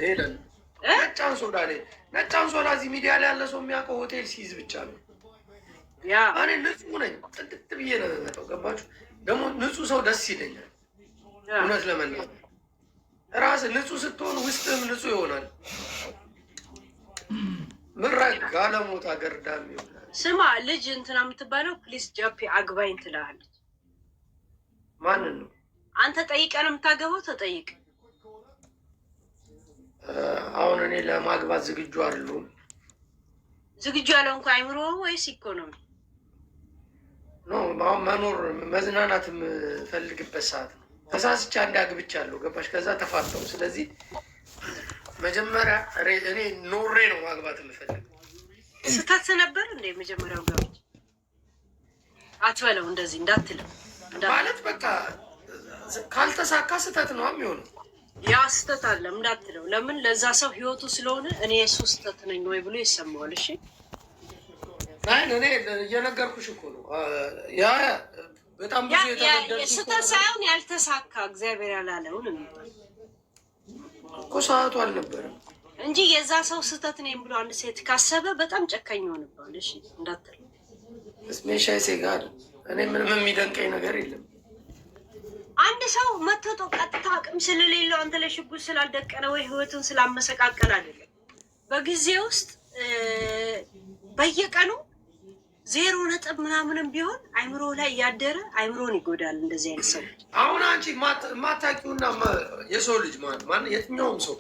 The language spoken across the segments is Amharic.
ሄለን ነጭ አንሶላ ላይ ነጭ አንሶላ እዚህ ሚዲያ ላይ ያለ ሰው የሚያውቀው ሆቴል ሲይዝ ብቻ ነው። እኔ ንጹህ ነኝ፣ ጥንጥት ብዬ ነው የምመጣው። ገባችሁ? ደግሞ ንጹህ ሰው ደስ ይለኛል። እውነት ለመናገር ራስህ ንጹህ ስትሆን ውስጥህም ንጹህ ይሆናል። ምራቅ ጋለሞታ ገርዳም ይሆናል። ስማ ልጅ እንትና የምትባለው ፕሊስ ጃፒ አግባኝ ትላለች። ማንን ነው አንተ ጠይቀህ ነው የምታገባው? ተጠይቅ። አሁን እኔ ለማግባት ዝግጁ አይደለሁም። ዝግጁ ያለው እንኳ አይምሮ ወይስ ኢኮኖሚ ነው? አሁን መኖር መዝናናት የምፈልግበት ሰዓት ነው። ተሳስቼ አንድ አግብቻለሁ። ገባሽ? ከዛ ተፋተው። ስለዚህ መጀመሪያ እኔ ኖሬ ነው ማግባት የምፈልግ። ስህተት ነበር እንደ መጀመሪያው ጋብቻ አትበለው። እንደዚህ እንዳትለው ማለት በቃ ካልተሳካ ስህተት ነው የሚሆነው። ያ ስህተት አለ እንዳትለው። ለምን ለዛ ሰው ህይወቱ ስለሆነ እኔ የሱ ስህተት ነኝ ወይ ብሎ ይሰማዋል። እሺ እኔ እየነገርኩሽ እኮ ነው። ያ በጣም ብዙ የተበደልኩ ስህተት ሳይሆን ያልተሳካ እግዚአብሔር ያላለውን እኮ ሰዓቱ አልነበረም እንጂ የዛ ሰው ስህተት ነኝ ብሎ አንድ ሴት ካሰበ በጣም ጨካኝ ይሆንባል። እሺ እንዳትለው። ስሜሻይ ሴጋር እኔ ምንም የሚደንቀኝ ነገር የለም። አንድ ሰው መተቶ ቀጥታ አቅም ስለሌለው አንተ ላይ ሽጉጥ ስላልደቀነ ወይ ህይወቱን ስላመሰቃቀል አይደለም። በጊዜ ውስጥ በየቀኑ 0 ምናምንም ቢሆን አይምሮ ላይ ያደረ አይምሮን ይጎዳል። እንደዚህ አይነት ሰው አሁን አንቺ ማታውቂውና የሰው ልጅ ማን የትኛውም ሰው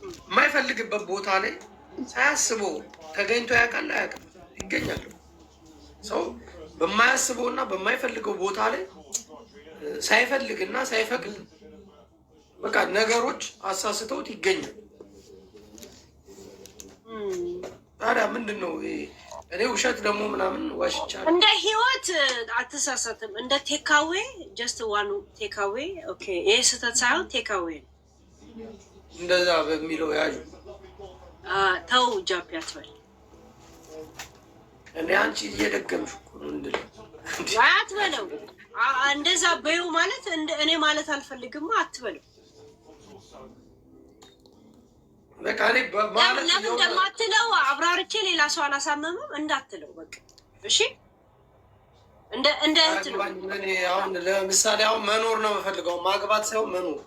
የማይፈልግበት ቦታ ላይ ሳያስበው ተገኝቶ ያውቃል? አያውቅም? ይገኛል። ሰው በማያስበው እና በማይፈልገው ቦታ ላይ ሳይፈልግና ሳይፈቅድ በቃ ነገሮች አሳስተውት ይገኛል። ታዲያ ምንድን ነው እኔ ውሸት ደግሞ ምናምን ዋሽቻለሁ። እንደ ህይወት አትሳሳትም። እንደ ቴካዌ ጀስት ዋኑ ቴካዌ ኦኬ። ይህ ስህተት ሳይሆን ቴካዌ ነው። እንደዛ በሚለው ያዩ ተው ጃፒ አትበል። እኔ አንቺ እየደገምሽ እኮ ነው እንድል አትበለው። እንደዛ በይው ማለት እኔ ማለት አልፈልግም አትበለው። በቃ እኔ ማለት ለምን እንደማትለው አብራርቼ ሌላ ሰው አላሳመምም እንዳትለው በቃ እሺ። እንደ እንትን እኔ አሁን ለምሳሌ አሁን መኖር ነው የምፈልገው፣ ማግባት ሳይሆን መኖር።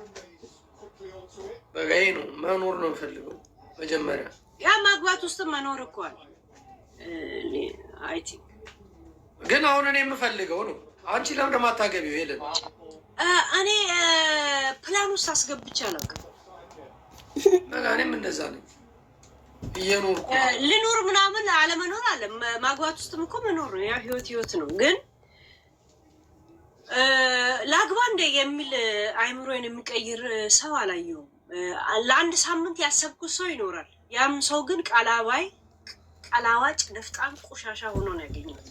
በቃ ይሄ ነው መኖር ነው የምፈልገው መጀመሪያ። ያ ማግባት ውስጥ መኖር እኮ አለ አይ ቲንክ። ግን አሁን እኔ የምፈልገው ነው። አንቺ ለምን እንደማታገቢው ሄለን? እኔ ፕላን ውስጥ አስገብቼ አላውቅም። በቃ እኔም እንደዛ ነኝ። እየኖርኩ ልኖር ምናምን አለመኖር አለ። ማግባት ውስጥም እኮ መኖር ነው። ያ ህይወት ነው። ግን ለአግባ እንደ የሚል አይምሮን የሚቀይር ሰው አላየሁም። ለአንድ ሳምንት ያሰብኩት ሰው ይኖራል። ያም ሰው ግን ቀላዋጭ፣ ነፍጣም፣ ቆሻሻ ሆኖ ነው ያገኘሁት።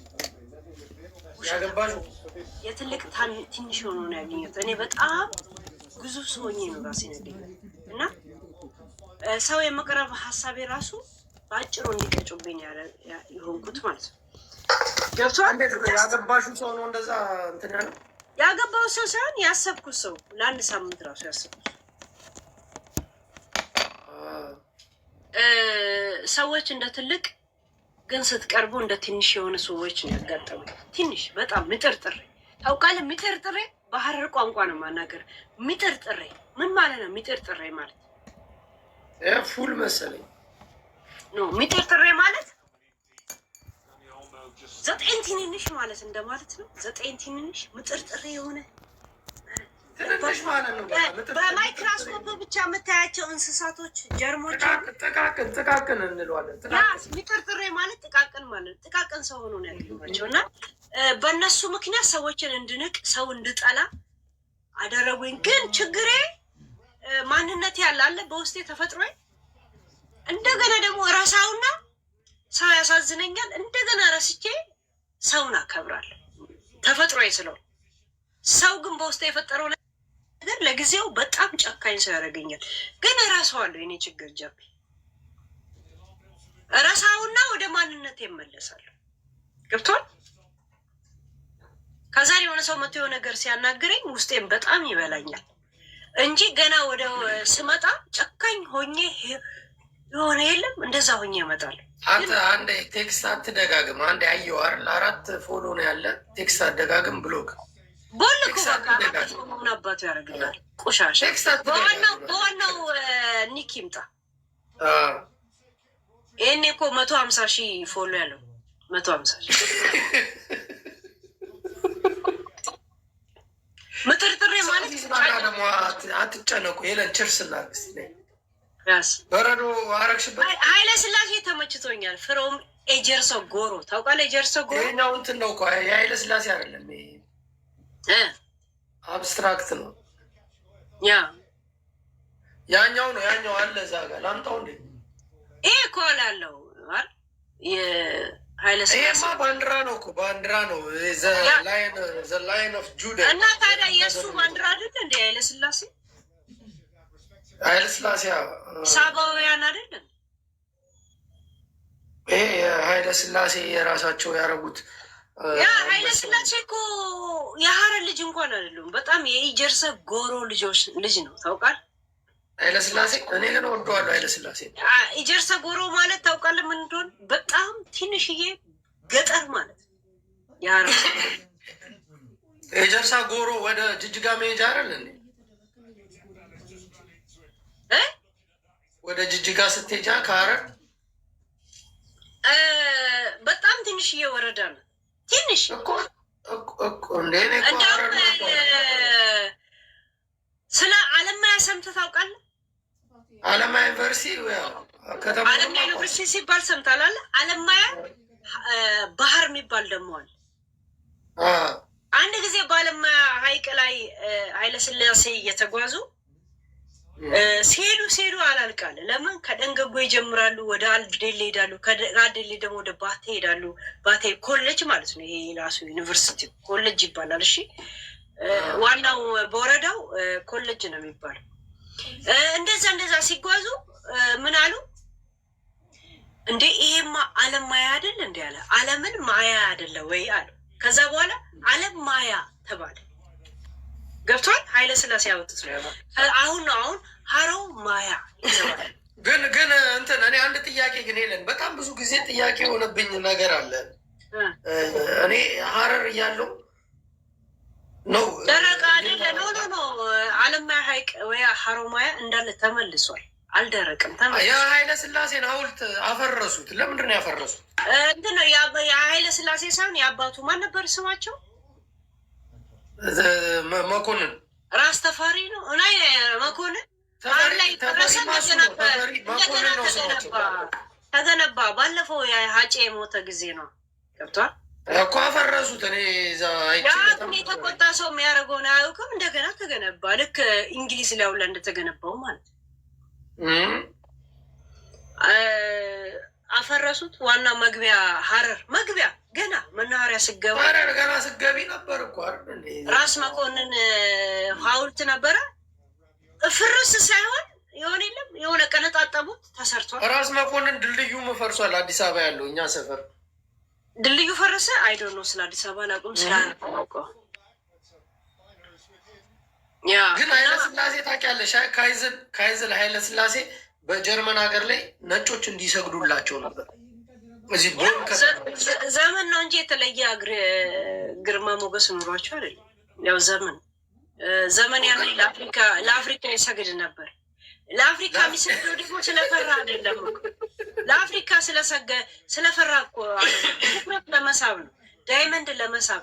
ያገባሽው የትልቅ ትንሽ ሆኖ ነው ያገኘሁት። እኔ በጣም ግዙፍ ሰው ሆኜ ነው ራሴን ያገኘሁት እና ሰው የመቅረብ ሀሳቤ ራሱ በአጭሩ እንዲቀጩብኝ የሆንኩት ማለት ነው። ገብቶሃል? ያገባሽው ሰው ነው እንደዛ እንትን ያለው? ያገባው ሰው ሳይሆን ያሰብኩት ሰው፣ ለአንድ ሳምንት ራሱ ያሰብኩት ሰዎች እንደ ትልቅ ግን ስትቀርቡ እንደ ትንሽ የሆነ ሰዎች ነው ያጋጠሙ። ትንሽ በጣም ምጥርጥሬ ታውቃለህ? ምጥርጥሬ በሀረር ቋንቋ ነው ማናገር። ምጥርጥሬ ምን ማለት ነው? ምጥርጥሬ ማለት ፉል መሰለኝ ነው። ምጥርጥሬ ማለት 9 ትንንሽ ማለት እንደማለት ነው። 9 ትንንሽ ምጥርጥሬ የሆነ ትንንሽ ማለት ነው። በማይክሮስኮፕ ብቻ የምታያቸው እንስሳቶች ጀርሞች ጥቃቅን እንለዋለን። ምጥርጥሬ ማለት ጥቃቅን ማለት ጥቃቅን ሰው ሆኖ ነው ያገኘኋቸው እና በእነሱ ምክንያት ሰዎችን እንድንቅ ሰው እንድጠላ አደረጉኝ። ግን ችግሬ ማንነት ያለ አለ በውስጤ ተፈጥሮ። እንደገና ደግሞ ረሳውና ሰው ያሳዝነኛል። እንደገና ረስቼ ሰውን አከብራለሁ ተፈጥሮዬ ስለሆነ። ሰው ግን በውስጤ የፈጠረው ነገር ለጊዜው በጣም ጨካኝ ሰው ያደርገኛል። ግን እረሳዋለሁ። የኔ ችግር ጃፒ እረሳውና ወደ ማንነት ይመለሳለሁ። ገብቷል? ከዛ የሆነ ሰው መጥቶ የሆነ ነገር ሲያናግረኝ ውስጤን በጣም ይበላኛል እንጂ ገና ወደ ስመጣ ጨካኝ ሆኜ የሆነ የለም እንደዛ ሆኜ እመጣለሁ። አንተ አንዴ ቴክስት አትደጋግም። አንዴ አየሁ አይደል 4 ፎሎ ነው ያለ። ቴክስት አትደጋግም ብሎክ ቦልኩ በቃ ምን አባቱ ያደርግልሃል ቆሻሻ። በዋናው ኒክ ይምጣ። ይሄኔ እኮ 150,000 ፎሎ ያለው 150,000 ምጥርጥሬ ማለት ደግሞ አትጨነቁ። የለን ችርስ እናርግስ በረዶ አረግሽበት። ኃይለ ስላሴ ተመችቶኛል። ፍሮም ኤጀርሶ ጎሮ ታውቃለህ? ኤጀርሶ ጎሮ ይኸኛው እንትን ነው እኮ የኃይለ ስላሴ አይደለም። አብስትራክት ነው። ያኛው ነው ያኛው አለ እዛ ጋር ላምጣው እንዴ? ይሄ እኮ አላለው አይደል? የኃይለ ስላሴ ባንዲራ ነው እኮ ባንዲራ ነው። ዘ ላይን ኦፍ ጁዳ እና ታዲያ የእሱ ባንዲራ አይደል እንዴ? ኃይለ ስላሴ ኃይለ ስላሴ ሳባውያን አይደለም። ይሄ ኃይለ ስላሴ የራሳቸው ያደረጉት ያ ኃይለ ስላሴ እኮ የሀረር ልጅ እንኳን አይደሉም። በጣም የኢጀርሰ ጎሮ ልጅ ነው ታውቃል? ኃይለ ስላሴ እኔ ግን ወደዋለሁ። ኃይለ ስላሴ ኢጀርሰ ጎሮ ማለት ታውቃለህ ምን እንደሆነ? በጣም ትንሽዬ ገጠር ማለት የሀረር ኢጀርሳ ጎሮ ወደ ጅጅጋ መሄጃ አይደል እንዴ? ወደ ጅጅጋ ስትሄጃ ከሀረር በጣም ትንሽዬ ወረዳ ነው። ትንሽ እንደውም ስለ አለማያ ሰምተህ ታውቃለህ? አለማያ ዩኒቨርሲቲ አለማያ ዩኒቨርሲቲ ሲባል ሰምተሃል አለ። አለማያ ባህር የሚባል ደግሞ አለ። አንድ ጊዜ በአለማያ ሐይቅ ላይ ኃይለስላሴ እየተጓዙ ሲሄዱ አላልቃለ። ለምን ከደንገጎ ይጀምራሉ፣ ወደ አልዴሌ ይሄዳሉ፣ ከአልዴሌ ደግሞ ወደ ባቴ ይሄዳሉ። ባቴ ኮሌጅ ማለት ነው። ይሄ ራሱ ዩኒቨርሲቲ ኮሌጅ ይባላል። እሺ ዋናው በወረዳው ኮሌጅ ነው የሚባለው። እንደዛ ሲጓዙ ምን አሉ እንዴ? ይሄማ አለም ማያ አይደል እንዴ አለ። አለምን ማያ አይደለ ወይ አሉ። ከዛ በኋላ አለም ማያ ተባለ። ገብቷል? ኃይለ ስላሴ ያወጡት ነው። አሁን ሀሮ ማያ ግን እንትን እኔ አንድ ጥያቄ ግን የለን በጣም ብዙ ጊዜ ጥያቄ የሆነብኝ ነገር አለ። እኔ ሀረር እያለሁ ነው ደረቃ አይደለ ኖ አለማያ ሐይቅ ወይ ሀሮ ማያ እንዳለ ተመልሷል። አልደረቅም። የኃይለ ስላሴን ሐውልት አፈረሱት። ለምንድን ነው ያፈረሱት? እንትን ነው የኃይለ ስላሴ ሳይሆን የአባቱ ማን ነበር ስማቸው? መኮንን ራስ ተፈሪ ነው እና መኮንን ላይ ተገነባ። ባለፈው ሀጬ የሞተ ጊዜ ነው። ገብቷል እኮ አፈረሱት። እኔ የተቆጣ ሰው የሚያደርገውን አያውቅም። እንደገና ተገነባ። ልክ እንግሊዝ ላይ ሁላ እንደተገነባው ማለት አፈረሱት። ዋና መግቢያ ሀረር መግቢያ ገና መናኸሪያ ስገባ ገና ስገቢ ነበር እኮ ራስ መኮንን ሐውልት ነበረ። ፍርስ ሳይሆን የሆነ ቀነጣጠቡት ተሰርቷል። ራስ መኮንን ድልድዩ ፈርሷል። አዲስ አበባ ያለው እኛ ሰፈር ድልድዩ ፈረሰ። አይዶን ነው ስለ አዲስ አበባ ላቁም ስላልቆ ግን ኃይለ ስላሴ ታውቂያለሽ? ካይዝል ኃይለ ስላሴ በጀርመን ሀገር ላይ ነጮች እንዲሰግዱላቸው ነበር። እዚህ ዘመን ነው እንጂ የተለየ ግርማ ሞገስ ኑሯቸው አይደለም። ያው ዘመን ያለ ለአፍሪካ ይሰግድ ነበር። ለአፍሪካ የሚሰግደው ደግሞ ስለፈራ አይደለም። ለአፍሪካ ስለፈራ እኮ ትኩረት ለመሳብ ነው። ዳይመንድ ለመሳብ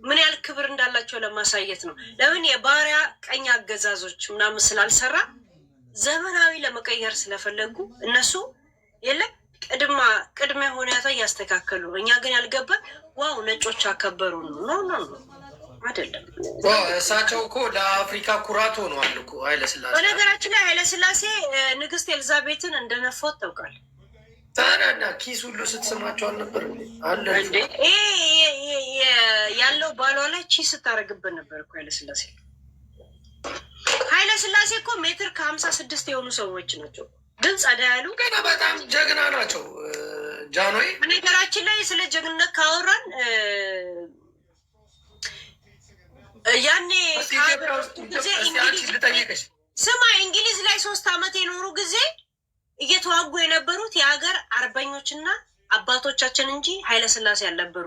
ምን ያህል ክብር እንዳላቸው ለማሳየት ነው። ለምን የባሪያ ቀኝ አገዛዞች ምናምን ስላልሰራ ዘመናዊ ለመቀየር ስለፈለጉ እነሱ የለም ቅድመ ሁኔታ እያስተካከሉ። እኛ ግን ያልገባን ዋው ነጮች አከበሩ ነው አይደለም። እሳቸው እኮ ለአፍሪካ ኩራት ሆነዋል እኮ ኃይለስላሴ። በነገራችን ላይ ኃይለስላሴ ንግስት ኤልዛቤትን እንደነፋት ታውቃለህ? ታዲያ ኪስ ሁሉ ስትስማቸው አልነበር አለ ያለው ባሏ ላይ ቺ ስታደርግበት ነበር እኮ ኃይለስላሴ። ኃይለስላሴ እኮ ሜትር ከ56 የሆኑ ሰዎች ናቸው። ግን ጸዳ ያሉ ገና በጣም ጀግና ናቸው። ጃኖይ በነገራችን ላይ ስለ ጀግንነት ካወራን ያኔ ልጠይቅሽ ስማ እንግሊዝ ላይ 3 ዓመት የኖሩ ጊዜ እየተዋጉ የነበሩት የሀገር አርበኞችና አባቶቻችን እንጂ ኃይለስላሴ ያልነበሩ።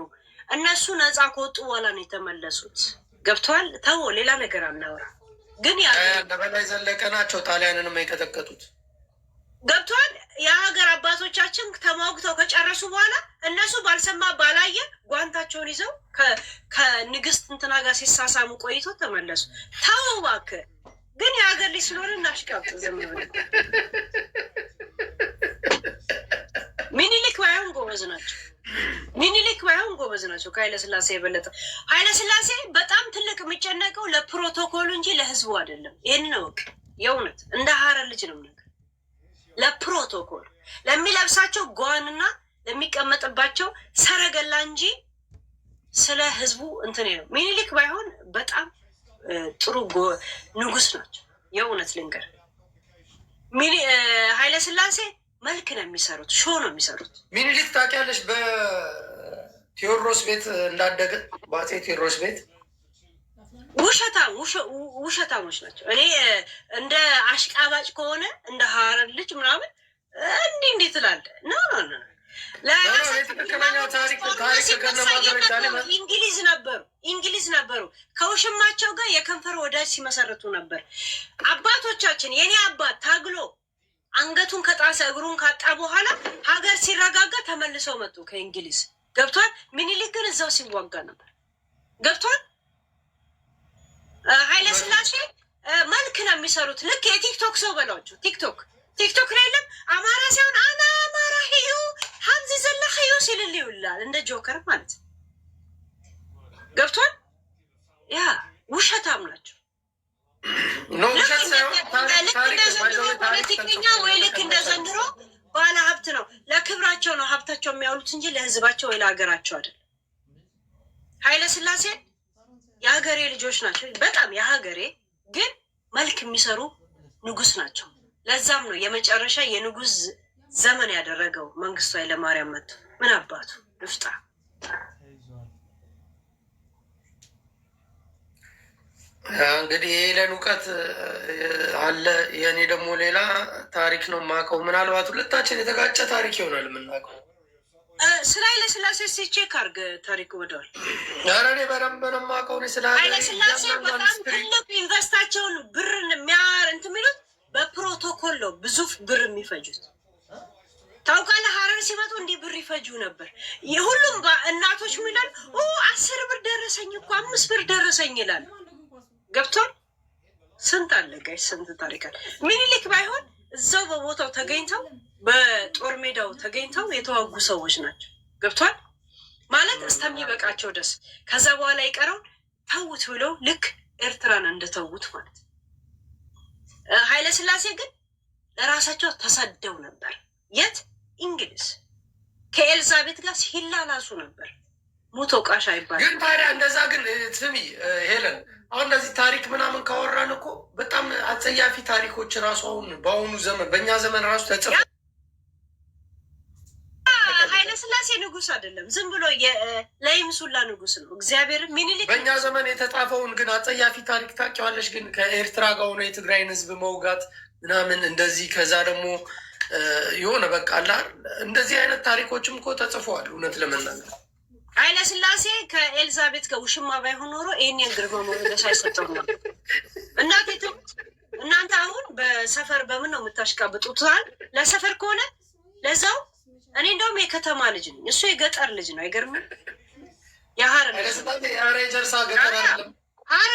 እነሱ ነፃ ከወጡ በኋላ ነው የተመለሱት። ገብተዋል። ተው ሌላ ነገር አናወራ። ግን በላይ ዘለቀ ናቸው ጣሊያንንም የቀጠቀጡት። ገብተዋል። የሀገር አባቶቻችን ተሟግተው ከጨረሱ በኋላ እነሱ ባልሰማ ባላየ ጓንታቸውን ይዘው ከንግስት እንትና ጋር ሲሳሳሙ ቆይቶ ተመለሱ። ተው እባክህ። ግን የሀገር ልጅ ስለሆነ እናሽቃብጥ ዝም ብለን። ሚኒሊክ ባይሆን ጎበዝ ናቸው። ሚኒሊክ ባይሆን ጎበዝ ናቸው ከኃይለስላሴ የበለጠ። ኃይለስላሴ በጣም ትልቅ የሚጨነቀው ለፕሮቶኮሉ እንጂ ለህዝቡ አይደለም። ይህን እወቅ። የእውነት እንደ ሀረር ልጅ ነው ነገር ለፕሮቶኮል ለሚለብሳቸው ጓንና ለሚቀመጥባቸው ሰረገላ እንጂ ስለ ህዝቡ እንትን ነው። ሚኒሊክ ባይሆን በጣም ጥሩ ንጉስ ናቸው። የእውነት ልንገር ኃይለስላሴ መልክ ነው የሚሰሩት፣ ሾ ነው የሚሰሩት። ሚኒሊክ ታውቂያለሽ? በቴዎድሮስ ቤት እንዳደገ በአፄ ቴዎድሮስ ቤት ውሸታሞች ናቸው። እኔ እንደ አሽቃባጭ ከሆነ እንደ ሀረር ልጅ ምናምን እንዴት ትላለ? እንግሊዝ ነበሩ። ከውሽማቸው ጋር የከንፈር ወዳጅ ሲመሰርቱ ነበር አባቶቻችን። የኔ አባት ታግሎ አንገቱን ከጣሰ እግሩን ካጣ በኋላ ሀገር ሲረጋጋ ተመልሰው መጡ ከእንግሊዝ። ገብቷል። ሚኒሊክ ግን እዛው ሲዋጋ ነበር። ገብቷል። ኃይለስላሴ መልክ ነው የሚሰሩት። ልክ የቲክቶክ ሰው በሏቸው። ቲክቶክ ላይ የለም አማራ ሲሆን አና አማራ ሂዩ ሀምዚ ዘላ ሂዩ ሲልል ይውላል። እንደ ጆከር ማለት ገብቷል። ያ ውሸታም ናቸው። ልክ እንደ ዘንድሮ ፖለቲከኛ ወይ ልክ እንደ ዘንድሮ ባለ ሀብት ነው። ለክብራቸው ነው ሀብታቸው የሚያውሉት እንጂ ለህዝባቸው ወይ ለሀገራቸው አይደለም። ኃይለስላሴ የሀገሬ ልጆች ናቸው። በጣም የሀገሬ ግን መልክ የሚሰሩ ንጉስ ናቸው። ለዛም ነው የመጨረሻ የንጉስ ዘመን ያደረገው መንግስቱ ኃይለማርያም መጥቶ ምን አባቱ ልፍጣ። እንግዲህ የሄለን እውቀት አለ፣ የእኔ ደግሞ ሌላ ታሪክ ነው የማውቀው። ምናልባት ሁለታችን የተጋጨ ታሪክ ይሆናል የምናውቀው። ስለ ኃይለስላሴ ቼክ አድርግ ታሪክ ወደዋል። ኧረ እኔ በደንብ ነው የማውቀው። ስለ ኃይለስላሴ በጣም ትልቅ ኢንቨስታቸውን ብርን የሚያር እንትን የሚሉት በፕሮቶኮል ነው። ብዙ ብር የሚፈጁት ታውቃለህ። ሀረር ሲመጡ እንዲህ ብር ይፈጁ ነበር። የሁሉም እናቶች ሚላል 10 ብር ደረሰኝ እኮ 5 ብር ደረሰኝ ይላል። ገብቷል። ስንት አለ ጋይ ስንት ታሪክ አለ። ሚኒሊክ ባይሆን እዛው በቦታው ተገኝተው በጦር ሜዳው ተገኝተው የተዋጉ ሰዎች ናቸው። ገብቷል ማለት እስከሚበቃቸው ደስ ከዛ በኋላ ይቀረውን ተውት ብለው ልክ ኤርትራን እንደተዉት ማለት። ኃይለስላሴ ግን ለራሳቸው ተሰደው ነበር። የት? እንግሊዝ ከኤልዛቤት ጋር ሲላላሱ ነበር። ሙቶ ቃሻ ይባላል። ግን ታዲያ እንደዛ ግን ስሚ ሄለን፣ አሁን እንደዚህ ታሪክ ምናምን ካወራን እኮ በጣም አጸያፊ ታሪኮች ራሱ አሁን በአሁኑ ዘመን በእኛ ዘመን ራሱ ተጽፎ ኃይለስላሴ ንጉስ አይደለም፣ ዝም ብሎ ለይምሱላ ንጉስ ነው። እግዚአብሔር ሚኒሊክ በእኛ ዘመን የተጻፈውን ግን አጸያፊ ታሪክ ታውቂዋለሽ? ግን ከኤርትራ ጋር ሆነ የትግራይን ህዝብ መውጋት ምናምን እንደዚህ ከዛ ደግሞ የሆነ በቃ አላ እንደዚህ አይነት ታሪኮችም እኮ ተጽፈዋል። እውነት ለመናገር ኃይለስላሴ ከኤልዛቤት ጋር ውሽማ ባይሆን ኖሮ ይህን ግርማ ሞገስ አይሰጠው ነው። እናንተ አሁን በሰፈር በምን ነው የምታሽቃብጡት? ለሰፈር ከሆነ ለዛው እኔ እንደውም የከተማ ልጅ ነኝ፣ እሱ የገጠር ልጅ ነው። አይገርምም? የሀረር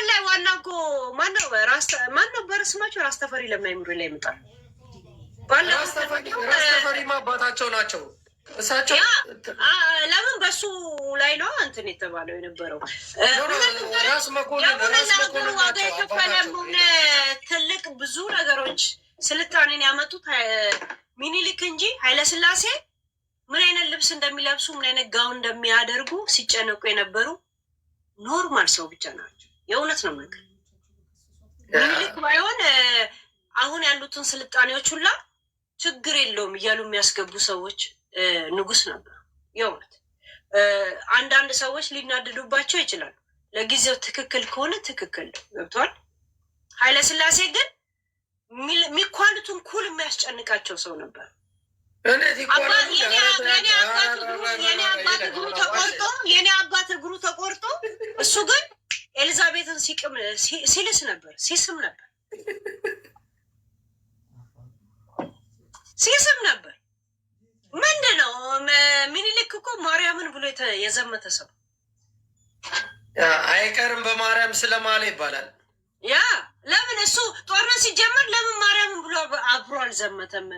ላይ ዋና እኮ ማነው በርስማቸው ራስ ተፈሪ ለምን አይምሮ ላይ ይመጣል? ራስተፈሪማ አባታቸው ናቸው እሳቸው። ለምን በሱ ላይ ነው እንትን የተባለው የነበረው ራስ መኮንን ዋጋ የከፈለ ትልቅ ብዙ ነገሮች ስልጣኔን ያመጡት ሚኒሊክ እንጂ ኃይለስላሴ ምን አይነት ልብስ እንደሚለብሱ ምን አይነት ጋውን እንደሚያደርጉ ሲጨነቁ የነበሩ ኖርማል ሰው ብቻ ናቸው። የእውነት ነው ነገር ሚኒሊክ ባይሆን አሁን ያሉትን ስልጣኔዎች ሁላ ችግር የለውም እያሉ የሚያስገቡ ሰዎች ንጉስ ነበሩ። የእውነት አንዳንድ ሰዎች ሊናደዱባቸው ይችላሉ። ለጊዜው ትክክል ከሆነ ትክክል ገብቷል። ኃይለስላሴ ግን የሚኳሉትን ኩል የሚያስጨንቃቸው ሰው ነበር። የኔ አባት እግሩ ተቆርጦ እሱ ግን ኤልዛቤትን ሲልስ ነበር፣ ሲስም ነበር፣ ሲስም ነበር። ምንድን ነው ሚኒሊክ እኮ ማርያምን ብሎ የዘመተ ሰው አይቀርም። በማርያም ስለማለ ይባላል። ያ ለምን እሱ ጦርነት ሲጀመር ለምን ማርያምን ብሎ አብሮ አልዘመተም?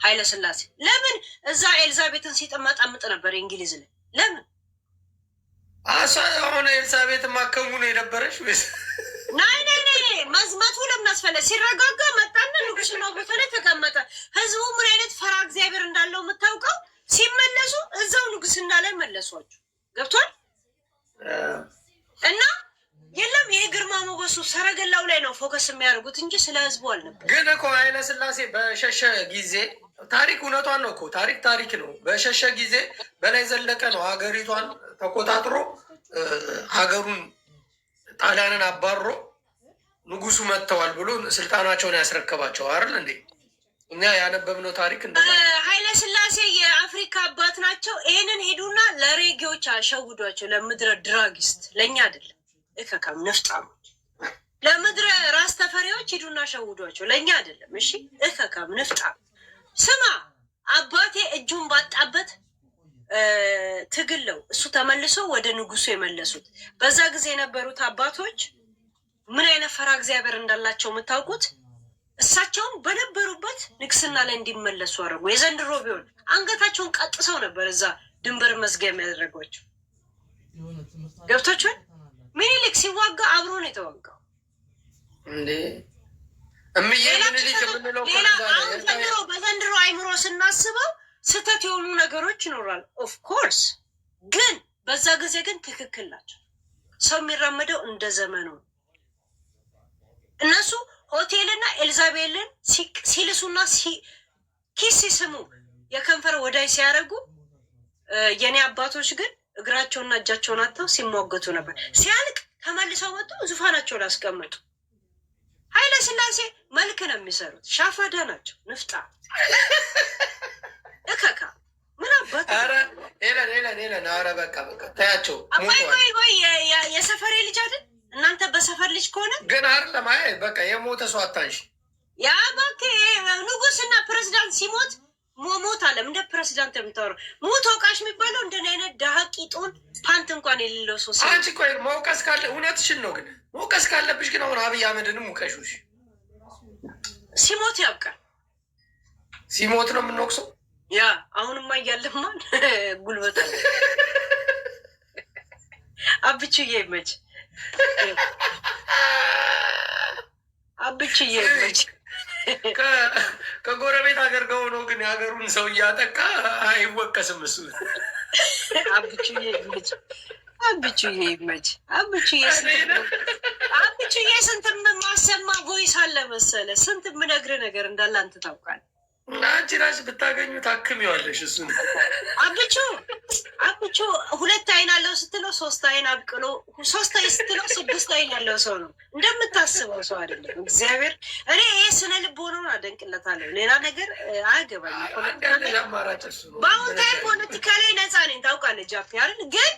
ኃይለ ሥላሴ ለምን እዛ ኤልዛቤትን ሲጠማጣምጥ ነበር እንግሊዝ ላይ? ለምን አሁን ኤልዛቤት ማከሙ ነው የነበረች ወይስ? ናይ መዝመቱ ለምን አስፈለገ? ሲረጋጋ መጣና ንጉሥና ቦታ ላይ ተቀመጠ። ህዝቡ ምን አይነት ፈራ እግዚአብሔር እንዳለው የምታውቀው ሲመለሱ እዛው ንጉሥና ላይ መለሷቸው። ገብቷል? እና የለም ይሄ ግርማ ሞገሱ ሰረገላው ላይ ነው ፎከስ የሚያደርጉት እንጂ ስለ ህዝቡ አልነበር። ግን እኮ ኃይለ ሥላሴ በሸሸ ጊዜ ታሪክ እውነቷን ነው እኮ ታሪክ ነው። በሸሸ ጊዜ በላይ ዘለቀ ነው ሀገሪቷን ተቆጣጥሮ ሀገሩን ጣሊያንን አባሮ ንጉሱ መጥተዋል ብሎ ስልጣናቸውን ያስረከባቸው አይደል እንዴ? እኛ ያነበብነው ታሪክ እንደ ኃይለ ሥላሴ የአፍሪካ አባት ናቸው። ይሄንን ሄዱና ለሬጌዎች አሸውዷቸው፣ ለምድረ ድራጊስት፣ ለእኛ አይደለም እከካም ነፍጣሞች፣ ለምድረ ራስ ተፈሪዎች ሄዱና አሸውዷቸው፣ ለእኛ አይደለም። እሺ እከካም ነፍጣም ስማ፣ አባቴ እጁን ባጣበት ትግለው እሱ ተመልሶ ወደ ንጉሱ የመለሱት። በዛ ጊዜ የነበሩት አባቶች ምን አይነት ፈራ እግዚአብሔር እንዳላቸው የምታውቁት እሳቸውም በነበሩበት ንግስና ላይ እንዲመለሱ አደረጉ። የዘንድሮ ቢሆን አንገታቸውን ቀጥሰው ነበር እዛ ድንበር መዝጊያ የሚያደርጓቸው። ገብቶችን ሚኒሊክ ሲዋጋ አብሮ ነው የተዋጋው። ሌላ በዘንድሮ አይምሮ ስናስበው ስህተት የሆኑ ነገሮች ይኖራል። ኦፍኮርስ ግን በዛ ጊዜ ግን ትክክል ናቸው። ሰው የሚራመደው እንደ ዘመኑ እነሱ ሆቴልና ኤልዛቤልን ሲልሱና ኪስ ሲስሙ የከንፈር ወዳይ ሲያደርጉ፣ የኔ አባቶች ግን እግራቸውና እጃቸውን አጥተው ሲሟገቱ ነበር። ሲያልቅ ተመልሰው መጡ፣ ዙፋናቸውን አስቀመጡ። ኃይለ ሥላሴ መልክ ነው የሚሰሩት፣ ሻፋዳ ናቸው፣ ንፍጣ እከካ ምን አባት ኧረ በቃ ታያቸው። ወይ የሰፈሬ ልጅ አይደል? እናንተ በሰፈር ልጅ ከሆነ ግን አይደለም። አይ በቃ የሞተ ሰው አታንሽ። ያ እባክህ ንጉስና ፕሬዚዳንት ሲሞት ሞት አለም እንደ ፕሬዚዳንት የምታወራው ሞት ወቃሽ የሚባለው እንደኔ አይነት ደሃ ቂጡን ፓንት እንኳን የሌለው ሰው አንቺ ቆይ መውቀስ ካለ እውነትሽን ነው። ግን መውቀስ ካለብሽ ግን አሁን አብይ አህመድንም ሙቀሹሽ። ሲሞት ያብቃል። ሲሞት ነው የምንወቅሰው። ያ አሁንማ እያለማ ጉልበት አለ። አብቹዬ ይመች አብቹዬ ይመች። ከጎረቤት ሀገር ጋር ሆኖ ግን የሀገሩን ሰው እያጠቃ አይወቀስም እሱ። አብቹዬ ይመች አብቹዬ ይመች አብቹዬ ስንት የማሰማ ቮይስ አለ መሰለ። ስንት የምነግርህ ነገር እንዳለ አንተ ታውቃለህ። አንቺ እራስሽ ብታገኙ ታክሚዋለሽ እሱን። አብቹ ሁለት አይን አለው ስትለው ሶስት አይን አብቅሎ፣ ሶስት አይን ስትለው ስድስት አይን ያለው ሰው ነው። እንደምታስበው ሰው አይደለም። እግዚአብሔር እኔ ይሄ ስነ ልቦናውን አደንቅለታለሁ። ሌላ ነገር አያገባኝም። በአሁን ታይም ፖለቲካ ላይ ነፃ ነኝ ታውቃለህ። ጃፒ አይደል ግን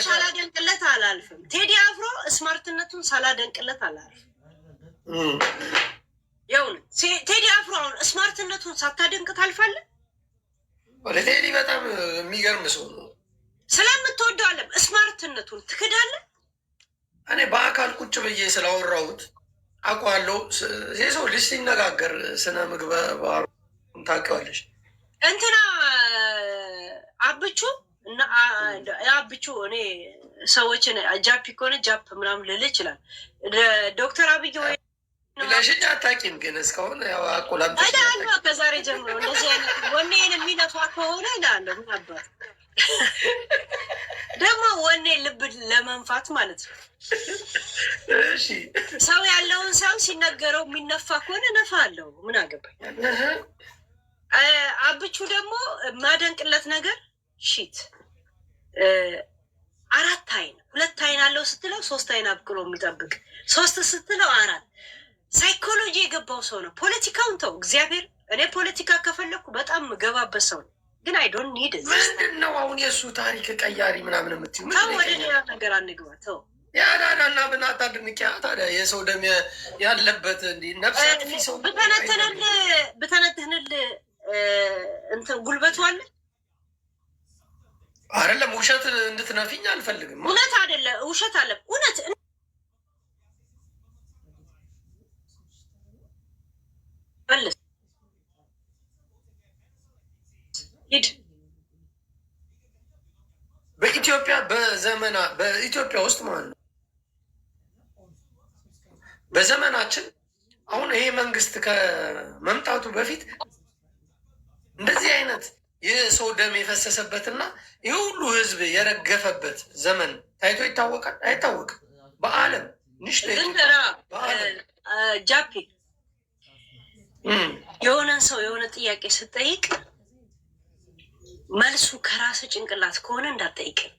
ሳላደንቅለት አላልፍም። ቴዲ አፍሮ ስማርትነቱን ሳላደንቅለት አላልፍም። ይሁን ቴዲ አፍሮ አሁን ስማርትነቱን ሳታደንቅ ታልፋለህ? ወደ ቴዲ በጣም የሚገርም ሰው ነው። ስለምትወደው አለም ስማርትነቱን ትክዳለህ? እኔ በአካል ቁጭ ብዬ ስላወራሁት አውቀዋለሁ። የሰው ልጅ ሲነጋገር ስነ ምግባሩ ታውቂዋለሽ። እንትና አብቹ እና አብቹ እኔ ሰዎችን ጃፒ ከሆነ ጃፕ ምናምን ልል ይችላል። ዶክተር አብይ ወይ ለሽኛ አታውቂም ግን እስካሁን ያው አቆላምጥ እዳለሁ። ከዛሬ ጀምሮ እንደዚህ አይነት ወኔን የሚነፋ ከሆነ እዳለሁ። ምን አባት ደግሞ ወኔ ልብ ለመንፋት ማለት ነው። እሺ ሰው ያለውን ሰው ሲነገረው የሚነፋ ከሆነ ነፋ አለው። ምን አገባኝ። አብቹ ደግሞ ማደንቅለት ነገር ሺት አራት አይን ሁለት አይን አለው ስትለው ሶስት አይን አብቅሎ የሚጠብቅ ሶስት ስትለው አራት ሳይኮሎጂ የገባው ሰው ነው። ፖለቲካውን ተው እግዚአብሔር። እኔ ፖለቲካ ከፈለኩ በጣም ገባበት ሰው ነው፣ ግን አይ ዶንት ኒድ። ምንድን ነው አሁን የእሱ ታሪክ ቀያሪ ምናምን የምትይው? ተው ወደ ሌላ ነገር አንግባ። ተው ያዳዳና ብናታ ድንቅያ ታዲያ የሰው ደም ያለበት እንዲህ ነፍሳት ፊ ሰው ብተነትንል እንትን ጉልበቱ አለ አይደለም። ውሸት እንድትነፊኝ አልፈልግም። እውነት አይደለ ውሸት አለ እውነት መለስ ሂድ። በኢትዮጵያ ውስጥ ማለት ነው በዘመናችን አሁን ይሄ መንግስት ከመምጣቱ በፊት እንደዚህ አይነት የሰው ደም የፈሰሰበትና ይህ ሁሉ ህዝብ የረገፈበት ዘመን ታይቶ ይታወቃል? አይታወቅም። በዓለም ጃፒ የሆነን ሰው የሆነ ጥያቄ ስጠይቅ መልሱ ከራስ ጭንቅላት ከሆነ እንዳትጠይቀኝ።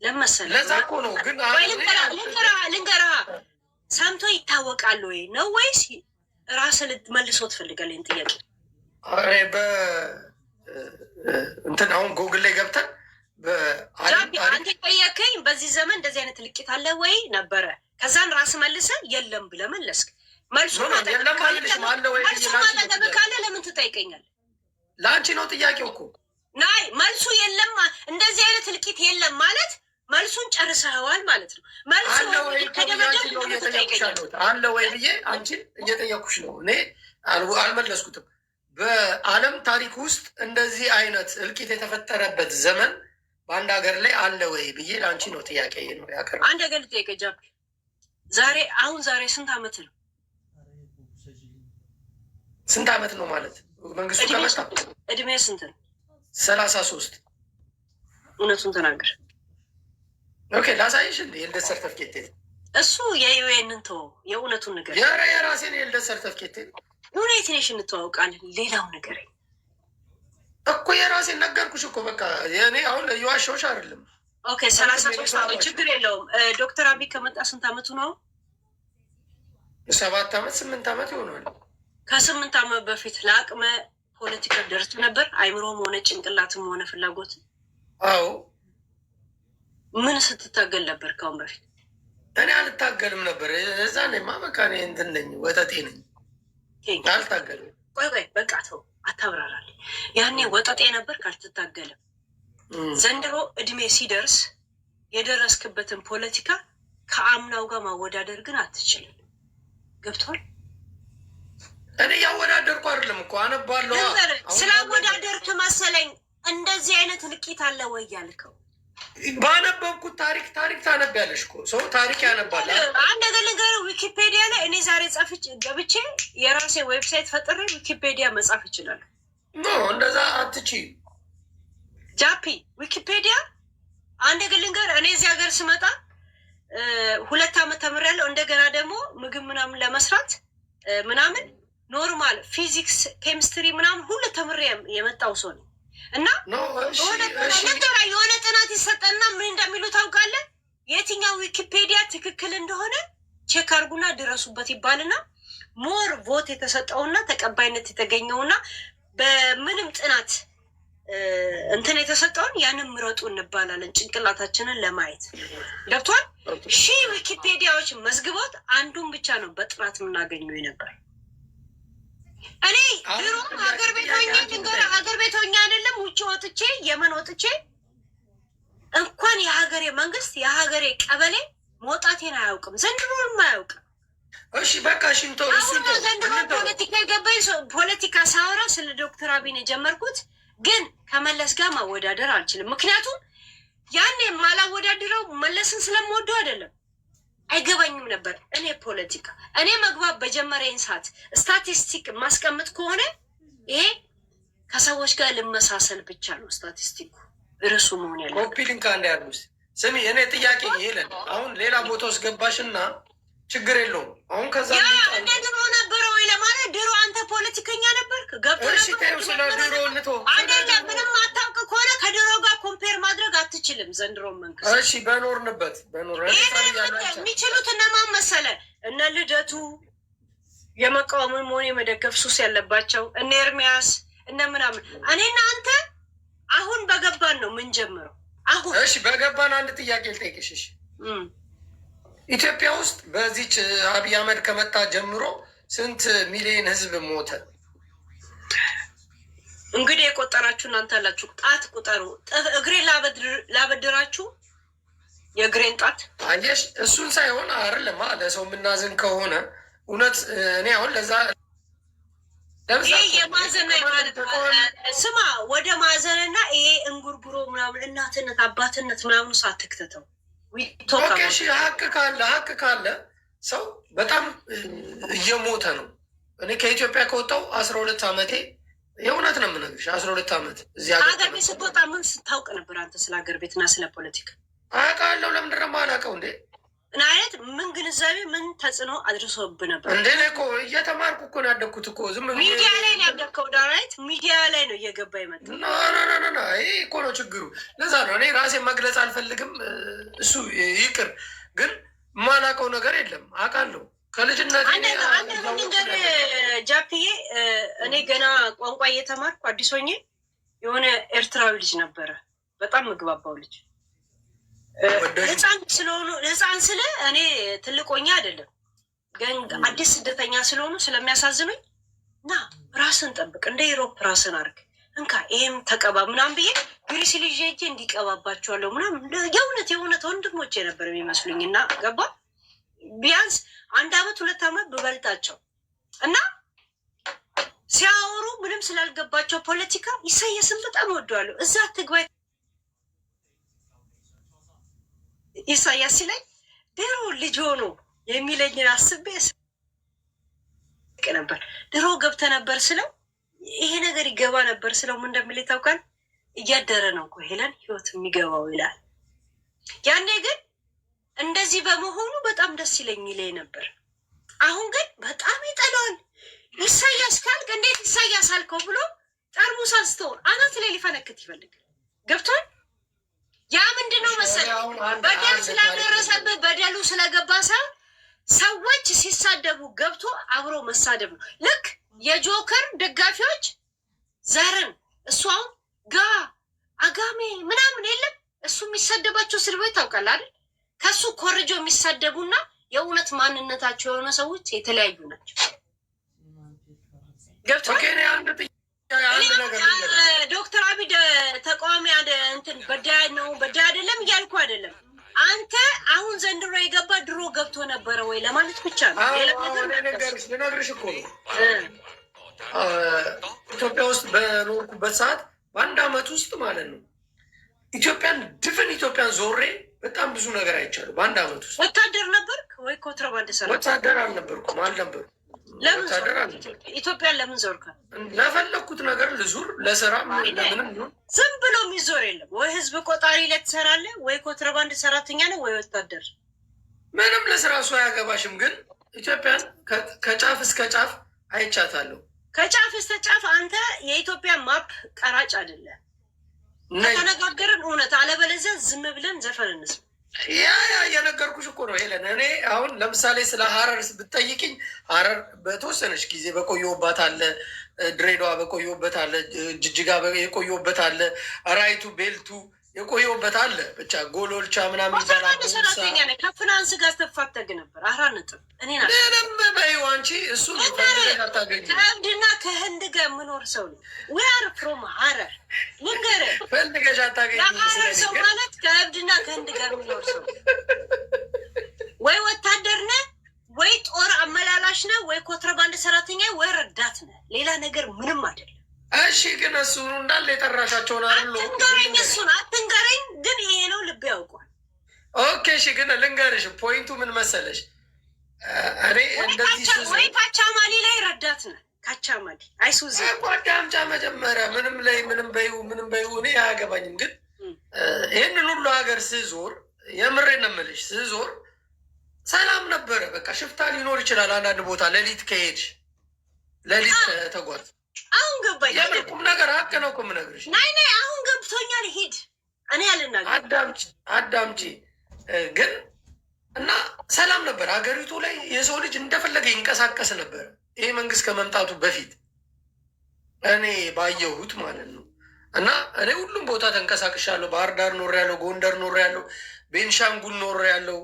ለመሰለ ለዛ እኮ ነው። ግን ልንገራ ሰምቶ ይታወቃል ወይ ነው ወይስ ራስ ልትመልሶ ትፈልጋለኝ? ጥያቄ እንትን አሁን ጎግል ላይ ገብተን አንተ ጠየከኝ፣ በዚህ ዘመን እንደዚህ አይነት ልቂት አለ ወይ ነበረ? ከዛን ራስ መልሰ የለም ብለህ መለስክ። መልሱ ማጠገብ ካለ ለምን ትጠይቀኛለህ? ለአንቺ ነው ጥያቄው እኮ ናይ መልሱ የለም እንደዚህ አይነት ልቂት የለም ማለት መልሱን ጨርሰዋል ማለት ነው። መልሱ አለ ወይ ብዬ አንቺን እየጠየኩሽ ነው። እኔ አልመለስኩትም። በዓለም ታሪክ ውስጥ እንደዚህ አይነት እልቂት የተፈጠረበት ዘመን በአንድ ሀገር ላይ አለ ወይ ብዬ ለአንቺ ነው ጥያቄ ነው ያቀረ። አንድ ሀገር ልጠይቀ ጃፒ፣ ዛሬ ስንት ዓመት ነው? ስንት ዓመት ነው ማለት መንግስቱ ከመጣ እድሜ ስንት ነው? 33 እውነቱን ተናገር። ኦኬ ላሳይሽ እንደ የልደት ሰርተፍኬት እሱ የዩኤንን ተወው፣ የእውነቱን ነገር የራሴን የልደት ሰርተፍኬት ዩናይትድ ኔሽን እንተዋውቃለን። ሌላው ነገር እኮ የራሴን ነገርኩሽ እኮ በቃ የእኔ አሁን የዋሻዎች አይደለም። ኦኬ 33 ዓመት ችግር የለውም። ዶክተር አብይ ከመጣ ስንት ዓመቱ ነው? 7 ዓመት 8 ዓመት ይሆናል። ከ8 ዓመት በፊት ለአቅመ ፖለቲካ ደርሶ ነበር? አይምሮም ሆነ ጭንቅላትም ሆነ ፍላጎት? አዎ። ምን ስትታገል ነበር ካሁን በፊት? እኔ አልታገልም ነበር። እዛ ነማ በቃ እኔ እንትን ነኝ፣ ወጠጤ ነኝ፣ አልታገልም። ቆይ በቃ ተው፣ አታብራራልኝ። ያኔ ወጠጤ ነበር ካልትታገልም። ዘንድሮ እድሜ ሲደርስ የደረስክበትን ፖለቲካ ከአምናው ጋር ማወዳደር ግን አትችልም። ገብቷል? እኔ ያወዳደርኩ አይደለም እኮ አነባለሁ። ስላወዳደርክ መሰለኝ እንደዚህ አይነት ልቂት አለ ወይ ያልከው። ባነበብኩት ታሪክ ታነቢያለሽ እኮ ሰው ታሪክ ያነባል። አንድ ነገር ዊኪፔዲያ ላይ እኔ ዛሬ ጻፍች ገብቼ የራሴ ዌብሳይት ፈጥሬ ዊኪፔዲያ መጻፍ እችላለሁ። ኖ እንደዛ አትችይም ጃፒ። ዊኪፔዲያ አንድ ነገር እኔ እዚህ ሀገር ስመጣ 2 ዓመት ተምሬያለሁ። እንደገና ደግሞ ምግብ ምናምን ለመስራት ምናምን ኖርማል ፊዚክስ፣ ኬሚስትሪ ምናምን ሁሉ ተምሬ የመጣው ሰው ነው። እና የሆነ ጥናት ይሰጠና ምን እንደሚሉ ታውቃለህ? የትኛው ዊኪፔዲያ ትክክል እንደሆነ ቼክ አርጉና ድረሱበት ይባልና ሞር ቮት የተሰጠውና ተቀባይነት የተገኘውና በምንም ጥናት እንትን የተሰጠውን ያንን ምረጡ እንባላለን። ጭንቅላታችንን ለማየት ገብቷል። 1000 ዊኪፔዲያዎች መዝግቦት አንዱን ብቻ ነው በጥናት የምናገኘው ነበር። እኔ ድሮ ሀገር ቤት ሆኜ አይደለም ውጭ ወጥቼ የመን ወጥቼ እንኳን የሀገሬ መንግስት የሀገሬ ቀበሌ መውጣቴን አያውቅም። ዘንድሮም አያውቅም። እሺ በቃ ሽንቶ ዘንድሮ ፖለቲካ የገባኝ ፖለቲካ ሳወራ ስለ ዶክተር አብይን የጀመርኩት ግን ከመለስ ጋር ማወዳደር አልችልም። ምክንያቱም ያን የማላወዳድረው መለስን ስለምወደው አይደለም፣ አይገባኝም ነበር። እኔ ፖለቲካ እኔ መግባት በጀመረኝ ሰዓት ስታቲስቲክ ማስቀምጥ ከሆነ ይሄ ከሰዎች ጋር ልመሳሰል ብቻ ነው። ስታቲስቲኩ እርሱ መሆን ያለ ኮፒ ሊንክ አንድ ያሉት ስሚ፣ እኔ ጥያቄ ይሄለን አሁን ሌላ ቦታ ውስጥ ገባሽና ችግር የለውም። አሁን ከዛ እንደ ድሮ ነበረ ወይ ለማለት ድሮ አንተ ፖለቲከኛ ነበርክ ገብቶ አይደለም። ምንም አታውቅ ከሆነ ከድሮ ጋር ኮምፔር ማድረግ አትችልም። ዘንድሮ መንግስት እሺ በኖርንበት የሚችሉት እነማን መሰለ? እነ ልደቱ የመቃወምም ሆነ የመደገፍ ሱስ ያለባቸው እነ ኤርሚያስ እነ ምናምን እኔና አንተ አሁን በገባን ነው ምን ጀምረው አሁን። እሺ በገባን አንድ ጥያቄ ልጠይቅሽ። እሺ ኢትዮጵያ ውስጥ በዚች አብይ አህመድ ከመጣ ጀምሮ ስንት ሚሊዮን ህዝብ ሞተ? እንግዲህ የቆጠራችሁ እናንተ አላችሁ። ጣት ቁጠሩ። እግሬን ላበድራችሁ የእግሬን ጣት። አየሽ፣ እሱን ሳይሆን አይደለም ለሰው የምናዝን ከሆነ እውነት እኔ አሁን ለዛ ይሄ የማዘንና ስማ፣ ወደ ማዘንና ይሄ እንጉርጉሮ ምናምን እናትነት አባትነት ምናምን ሳትክተተው ሀቅ ካለ ሰው በጣም እየሞተ ነው። እኔ ከኢትዮጵያ ከወጣሁ 12 ዓመቴ የእውነት ነው የምነግርሽ። 12 ዓመት እዚህ ሀገር ቤት ስትወጣ ምን ስታውቅ ነበር አንተ? ስለ ሀገር ቤትና ስለ ፖለቲካ አውቃለሁ። ለምንድን ነው የማላውቀው እንዴ? አይነት ምን ግንዛቤ ምን ተጽዕኖ አድርሶብህ ነበር እንዴ? እኮ እየተማርኩ እኮ ነው ያደግኩት እኮ። ዝም ሚዲያ ላይ ነው ያደግከው። ዳራይት ሚዲያ ላይ ነው እየገባ ይመጣ። ይሄ እኮ ነው ችግሩ። ለዛ ነው እኔ ራሴን መግለጽ አልፈልግም። እሱ ይቅር፣ ግን የማላውቀው ነገር የለም። አውቃለሁ ከልጅነት አንድ ጃፒዬ፣ እኔ ገና ቋንቋ እየተማርኩ አዲስ ሆኜ የሆነ ኤርትራዊ ልጅ ነበረ፣ በጣም ምግባባው ልጅ ህፃን ስለሆኑ ህፃን ስለ እኔ ትልቆኛ አይደለም ግን አዲስ ስደተኛ ስለሆኑ ስለሚያሳዝኑኝ እና ራስን ጠብቅ እንደ ኢሮፕ ራስን አርግ እንካ ይሄም ተቀባ ምናምን ብዬ ግሪስ ልጅ ሄጄ እንዲቀባባቸዋለሁ ምናምን የእውነት ወንድሞቼ ነበር የሚመስሉኝ። እና ገባ ቢያንስ 1 ዓመት 2 ዓመት ብበልጣቸው እና ሲያወሩ ምንም ስላልገባቸው ፖለቲካ ኢሳያስን በጣም ወደዋለሁ። እዛ ትግባ ኢሳያስ ሲለኝ ድሮ ልጅ ሆኖ የሚለኝን አስቤ ነበር። ድሮ ገብተ ነበር ስለው ይሄ ነገር ይገባ ነበር ስለው ምን እንደሚል ታውቃል? እያደረ ነው እኮ ሄለን ህይወት የሚገባው ይላል። ያኔ ግን እንደዚህ በመሆኑ በጣም ደስ ይለኝ ነበር። አሁን ግን በጣም ይጠላዋል። ኢሳያስ ካልክ እንዴት ኢሳያስ አልከው ብሎ ጠርሙስ አንስቶ አናት ላይ ሊፈነክት ይፈልጋል። ገብቷል? ያ ምንድነው መሰለህ በደል ስላደረሰብህ በደሉ ስለገባ ሰዎች ሲሳደቡ ገብቶ አብሮ መሳደብ ነው። ልክ የጆከር ደጋፊዎች ዘርን እሱ አሁን አጋሜ ምናምን የለም እሱ የሚሳደባቸው ስድቦች ታውቃለህ አይደል? ከሱ ኮርጆ የሚሳደቡና የእውነት ማንነታቸው የሆነ ሰዎች የተለያዩ ናቸው። ገብቶ ዶክተር አብይ ተቃዋሚ እንትን በዳይ ነው በዳይ አይደለም እያልኩ አይደለም። አንተ አሁን ዘንድሮ የገባ ድሮ ገብቶ ነበረ ወይ ለማለት ብቻ ነው። ልነግርሽ እኮ ነው ኢትዮጵያ ውስጥ በኖርኩበት ሰዓት በ1 ዓመት ውስጥ ማለት ነው ድፍን ኢትዮጵያን ዞሬ በጣም ብዙ ነገር አይቻሉ። በ1 ዓመት ውስጥ ወታደር ነበርክ ወይ ኮንትሮባንድ ሰራ? ወታደር አልነበርኩም አልነበርኩም። ለምን ኢትዮጵያን ለምን ዞርካ? ለፈለግኩት ነገር ልዙር፣ ለስራ ለምንም ቢሆን ዝም ብሎ የሚዞር የለም። ወይ ህዝብ ቆጣሪ ላይ ትሰራለህ፣ ወይ ኮንትሮባንድ ሰራተኛ ነው፣ ወይ ወታደር። ምንም ለስራ እሱ አያገባሽም። ግን ኢትዮጵያን ከጫፍ እስከ ጫፍ አይቻታለሁ። ከጫፍ እስከ ጫፍ አንተ የኢትዮጵያ ማፕ ቀራጭ አይደለም። ከተነጋገርን እውነት፣ አለበለዚያ ዝም ብለን ዘፈን እንስማ። ያ እየነገርኩሽ እኮ ነው ሄለን። እኔ አሁን ለምሳሌ ስለ ሀረር ብትጠይቅኝ ሀረር በተወሰነች ጊዜ በቆየሁባት አለ፣ ድሬዳዋ በቆየሁበት አለ፣ ጅጅጋ የቆየሁበት አለ፣ ራይቱ ቤልቱ የቆየሁበት አለ። ብቻ ጎሎልቻ ምናምን ሰራተኛ ነ ከፍናንስ ጋር ተፋተግ ነበር 4 ነጥብ እኔ ምንም በይው አንቺ እሱ ታገኝ ከአንድና ከህንድ ጋር የምኖር ሰው ነው። ዌር ፍሮም ሀረር ልንገርህ ፈልገሽ አታገኝ ሰው ማለት ከእብድና ከህንድ ጋር የምኖር ሰው ወይ ወታደር ነህ ወይ ጦር አመላላሽ ነህ ወይ ኮንትሮባንድ ሰራተኛ ወይ ረዳት ነህ። ሌላ ነገር ምንም አይደለም። እሺ ግን እሱ እንዳለ የጠራሻቸውን አይደሉ? አትንገረኝ፣ እሱን አትንገረኝ። ግን ይሄ ነው ልብ ያውቋል። ኦኬ እሺ ግን ልንገርሽ፣ ፖይንቱ ምን መሰለሽ? እኔ እንደዚህ ወይ ካቻማሊ ላይ ረዳት ነህ። ካቻማሊ አይሱዚ ጓዳምጫ መጀመሪያ ምንም ላይ ምንም በይው እኔ አያገባኝም። ግን ይህንን ሁሉ ሀገር ስዞር የምሬን ነው የምልሽ፣ ስዞር ሰላም ነበረ። በቃ ሽፍታ ሊኖር ይችላል አንዳንድ ቦታ ሌሊት ከሄድሽ ሌሊት ተጓዝ አሁን ገባኝ። የምርቁም ነገር ሀቅ ነው እኮ የምነግርሽ። ናይ አሁን ገብቶኛል። ሂድ እኔ አልናገርም። አዳምጪ ግን እና ሰላም ነበር ሀገሪቱ ላይ። የሰው ልጅ እንደፈለገ ይንቀሳቀስ ነበር። ይሄ መንግስት ከመምጣቱ በፊት እኔ ባየሁት ማለት ነው። እና እኔ ሁሉም ቦታ ተንቀሳቅሻለሁ። ባህር ዳር ኖር ያለው፣ ጎንደር ኖር ያለው፣ ቤንሻንጉል ኖር ያለው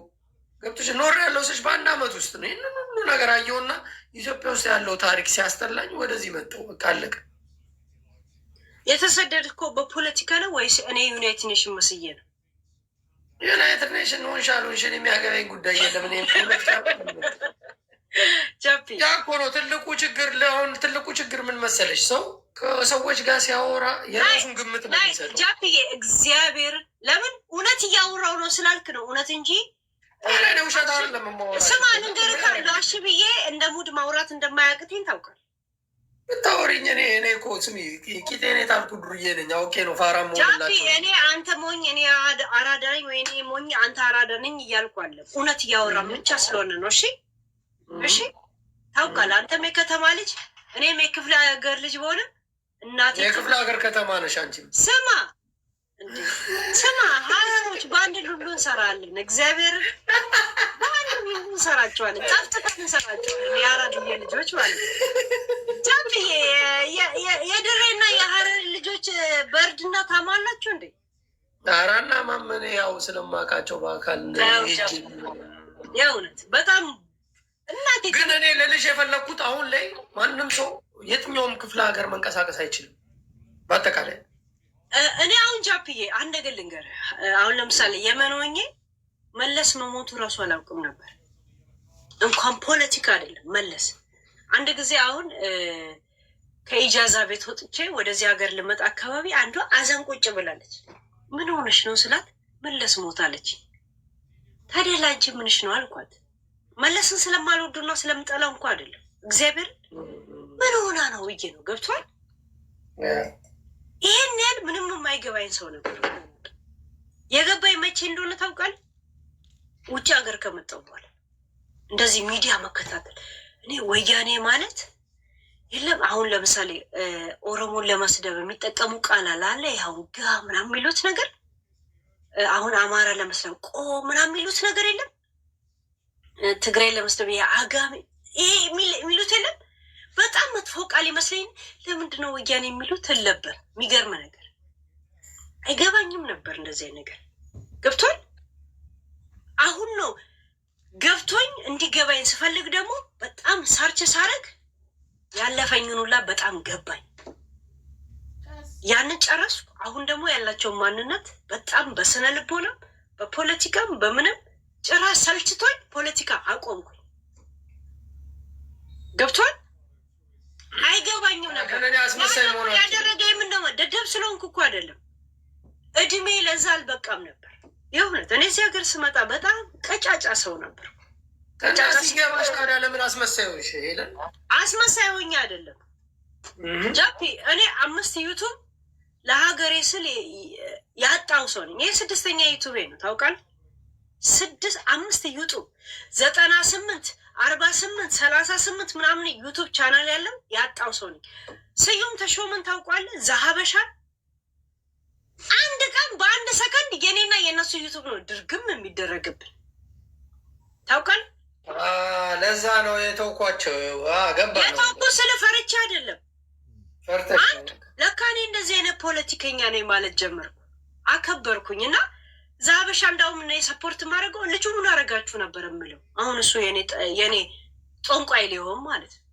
ገብቶሽ ኖር ያለው ስሽ በአንድ አመት ውስጥ ነው ይህንን ሁሉ ነገር አየውና ኢትዮጵያ ውስጥ ያለው ታሪክ ሲያስጠላኝ ወደዚህ መጣሁ። በቃ አለቀ። የተሰደድከው በፖለቲካ ነው ወይስ እኔ ዩናይትድ ኔሽን መስዬ ነው? ዩናይትድ ኔሽን ሆንሻል ሆንሽን የሚያገባኝ ጉዳይ የለም። እኔ ፖለቲካ ያ እኮ ነው ትልቁ ችግር። አሁን ትልቁ ችግር ምን መሰለሽ፣ ሰው ከሰዎች ጋር ሲያወራ የራሱን ግምት ነው የሚሰጠው። ጃፒዬ እግዚአብሔር ለምን እውነት እያወራው ነው ስላልክ ነው እውነት እንጂ ውሸት አይደለም። ስማ ልንገርህ ካለው አሽ ብዬ እንደ ሙድ ማውራት እንደማያቅትኝ ታውቃል። ብታወሪኝ እኔ እኮ ስሚ ቂጤኔ ታልኩ ዱርዬ ነኝ። አውቄ ነው ፋራ ሞላቸው። እኔ አንተ ሞኝ እኔ አራዳ ነኝ ወይ እኔ ሞኝ አንተ አራዳ ነኝ እያልኩ አለ። እውነት እያወራ ብቻ ስለሆነ ነው። እሺ እሺ ታውቃለህ። አንተም የከተማ ልጅ እኔም የክፍለ ሀገር ልጅ በሆንም እናቴ የክፍለ ሀገር ከተማ ነሽ አንቺ። ስማ ስማ ሀረሮች በአንድ ሉሉ እንሰራለን። እግዚአብሔር በአንድ ሉሉ እንሰራቸዋለን። ጠፍጥፈን እንሰራቸዋለን። የአራድዬ ልጆች ማለት ጃምዬ የድሬና የሀረር ልጆች በእርድና ታማላችሁ እንዴ? ዳራና ማመን ያው ስለማውቃቸው በአካል የእውነት በጣም እናቴ። ግን እኔ ልልሽ የፈለግኩት አሁን ላይ ማንም ሰው የትኛውም ክፍለ ሀገር መንቀሳቀስ አይችልም በአጠቃላይ። እኔ አሁን ጃፕዬ አንድ ነገር ልንገርህ። አሁን ለምሳሌ የመን ሆኜ መለስ መሞቱ እራሱ አላውቅም ነበር። እንኳን ፖለቲካ አይደለም መለስ። አንድ ጊዜ አሁን ከኢጃዛ ቤት ወጥቼ ወደዚህ ሀገር ልመጣ አካባቢ አንዷ አዘን ቁጭ ብላለች። ምን ሆነሽ ነው ስላት መለስ ሞታለች። ታዲያ ላንቺ ምንሽ ነው አልኳት። መለስን ስለማልወዱና ስለምጠላው እንኳ አይደለም እግዚአብሔር ምን ሆና ነው ብዬ ነው። ገብቷል። ይህን ያህል ምንም የማይገባኝ ሰው ነበር። የገባኝ መቼ እንደሆነ ታውቃል? ውጭ ሀገር ከመጣሁ በኋላ እንደዚህ ሚዲያ መከታተል። እኔ ወያኔ ማለት የለም አሁን ለምሳሌ ኦሮሞን ለመስደብ የሚጠቀሙ ቃል አለ። ያው ጋ ምናምን የሚሉት ነገር አሁን አማራ ለመስደብ ቆ ምናምን የሚሉት ነገር የለም። ትግራይ ለመስደብ አጋሚ ይሄ የሚሉት የለም። በጣም መጥፎ ቃል ይመስለኝ። ለምንድን ነው ወያኔ የሚሉት ነበር። የሚገርም ነገር አይገባኝም ነበር እንደዚህ ነገር። ገብቶኝ አሁን ነው ገብቶኝ እንዲገባኝ ስፈልግ ደግሞ በጣም ሳርች ሳረግ ያለፈኝን ሁላ በጣም ገባኝ። ያንን ጨረስኩ። አሁን ደግሞ ያላቸውን ማንነት በጣም በስነ ልቦናም በፖለቲካም በምንም ጭራሽ ሰልችቶኝ ፖለቲካ አቆምኩኝ። ገብቶኝ አይገባኝም ነበር። ያደረገ የምንደሞ ደደብ ስለሆንኩ እኮ አይደለም፣ እድሜ ለዛ አልበቃም ነበር። የእውነት እኔ እዚህ ሀገር ስመጣ በጣም ቀጫጫ ሰው ነበር። ሲገባሽ ታዲያ ለምን አስመሳዮች? አስመሳይ ሆኜ አይደለም ጃፒ። እኔ 5 ዩቱብ ለሀገሬ ስል ያጣው ሰው ነኝ። ይህ 6ኛ ዩቱቤ ነው ታውቃለህ። 5 ዩቱብ 98 48 38 ምናምን ዩቱብ ቻናል ያለው ያጣው ሰው ነኝ። ስዩም ተሾመን ታውቋለህ? ዘሀበሻን አንድ ቀን በአንድ ሰከንድ የኔና የእነሱ ዩቱብ ነው ድርግም የሚደረግብን ታውቃለህ። ለዛ ነው የተውኳቸው። ገባ የተውኩ ስለ ፈርቻ አይደለም። ለካ እኔ እንደዚህ አይነት ፖለቲከኛ ነኝ ማለት ጀመርኩ። አከበርኩኝ እና ዛበሻ እንዳውም እና የሰፖርት ማድረገው ልጁ ምን አደረጋችሁ ነበር የምለው። አሁን እሱ የኔ ጦንቋይ ሊሆን ማለት ነው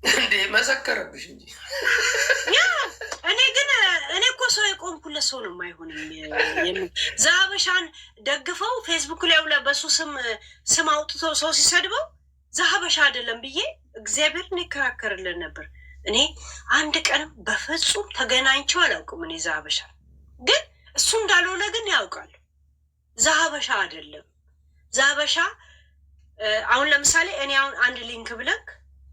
እንዴ? መሰከረብሽ እንጂ እኔ እኮ ሰው የቆምኩለት ሰው ነው የማይሆንም። ዛበሻን ደግፈው ፌስቡክ ላይ ውላ በሱ ስም አውጥተው ሰው ሲሰድበው ዛበሻ አይደለም ብዬ እግዚአብሔርን ይከራከርልን ነበር። እኔ አንድ ቀንም በፍጹም ተገናኝቸው አላውቅም። እኔ ዛበሻ ግን እሱ እንዳልሆነ ግን ያውቃል። ዛበሻ አይደለም። ዛበሻ አሁን ለምሳሌ እኔ አሁን አንድ ሊንክ ብለክ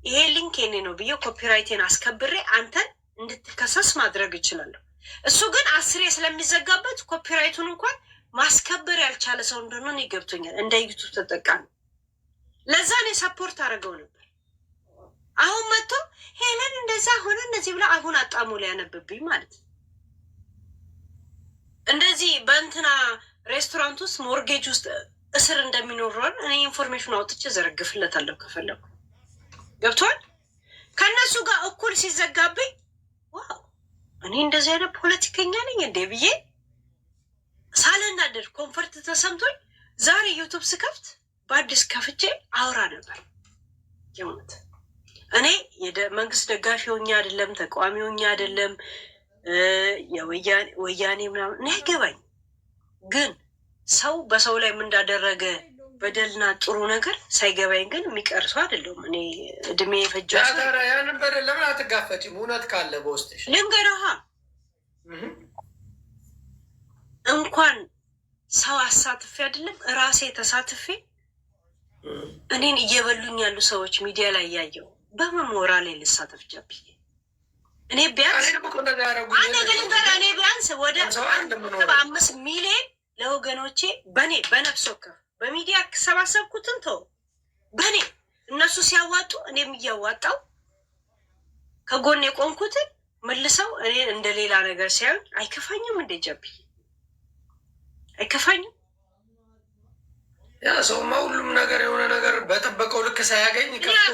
ይሄ ሊንክ የኔ ነው ብዬ ኮፒራይቴን አስከብሬ አንተን እንድትከሰስ ማድረግ እችላለሁ። እሱ ግን 10 ስለሚዘጋበት ኮፒራይቱን እንኳን ማስከበር ያልቻለ ሰው እንደሆነ እኔ ገብቶኛል። እንደ ዩቱብ ተጠቃሚ ለዛ እኔ ሰፖርት አደረገው ነበር። አሁን መጥቶ ሄለን እንደዛ ሆነ እንደዚህ ብላ አሁን አጣሙ ሊያነብብኝ ማለት ነው። እንደዚህ በእንትና ሬስቶራንት ውስጥ ሞርጌጅ ውስጥ እስር እንደሚኖረውን እኔ ኢንፎርሜሽን አውጥቼ ዘረግፍለታለሁ ከፈለኩ። ገብቷል። ከነሱ ጋር እኩል ሲዘጋብኝ ዋው እኔ እንደዚህ አይነት ፖለቲከኛ ነኝ እንዴ ብዬ ሳልናደድ ኮንፈርት ተሰምቶኝ ዛሬ ዩቱብ ስከፍት በአዲስ ከፍቼ አውራ ነበር። የእውነት እኔ መንግስት ደጋፊ ሆኜ አይደለም፣ ተቃዋሚ ሆኜ አይደለም፣ ወያኔ ምናምን እኔ አይገባኝ። ግን ሰው በሰው ላይ ምን እንዳደረገ በደልና ጥሩ ነገር ሳይገባኝ ግን የሚቀር ሰው አይደለሁም። እኔ እድሜ የፈጀ ያንን በደል ለምን አትጋፈጪም? እውነት ካለ በውስጥሽ ልንገርህ። እንኳን ሰው አሳትፌ አይደለም ራሴ ተሳትፌ እኔን እየበሉኝ ያሉ ሰዎች ሚዲያ ላይ እያየው በምን ሞራሌ ልሳተፍ ጀብዬ? እኔ ቢያንስ እኔ ቢያንስ ወደ 5 ሚሊዮን ለወገኖቼ በእኔ በነፍስ ወከፍ በሚዲያ ሰባሰብኩትን ተው በእኔ እነሱ ሲያዋጡ እኔም እያዋጣው ከጎን የቆምኩትን መልሰው እኔ እንደ ሌላ ነገር ሲያዩን አይከፋኝም እንዴ ጀብዬ? አይከፋኝም? ያ ሰውማ ሁሉም ነገር የሆነ ነገር በጠበቀው ልክ ሳያገኝ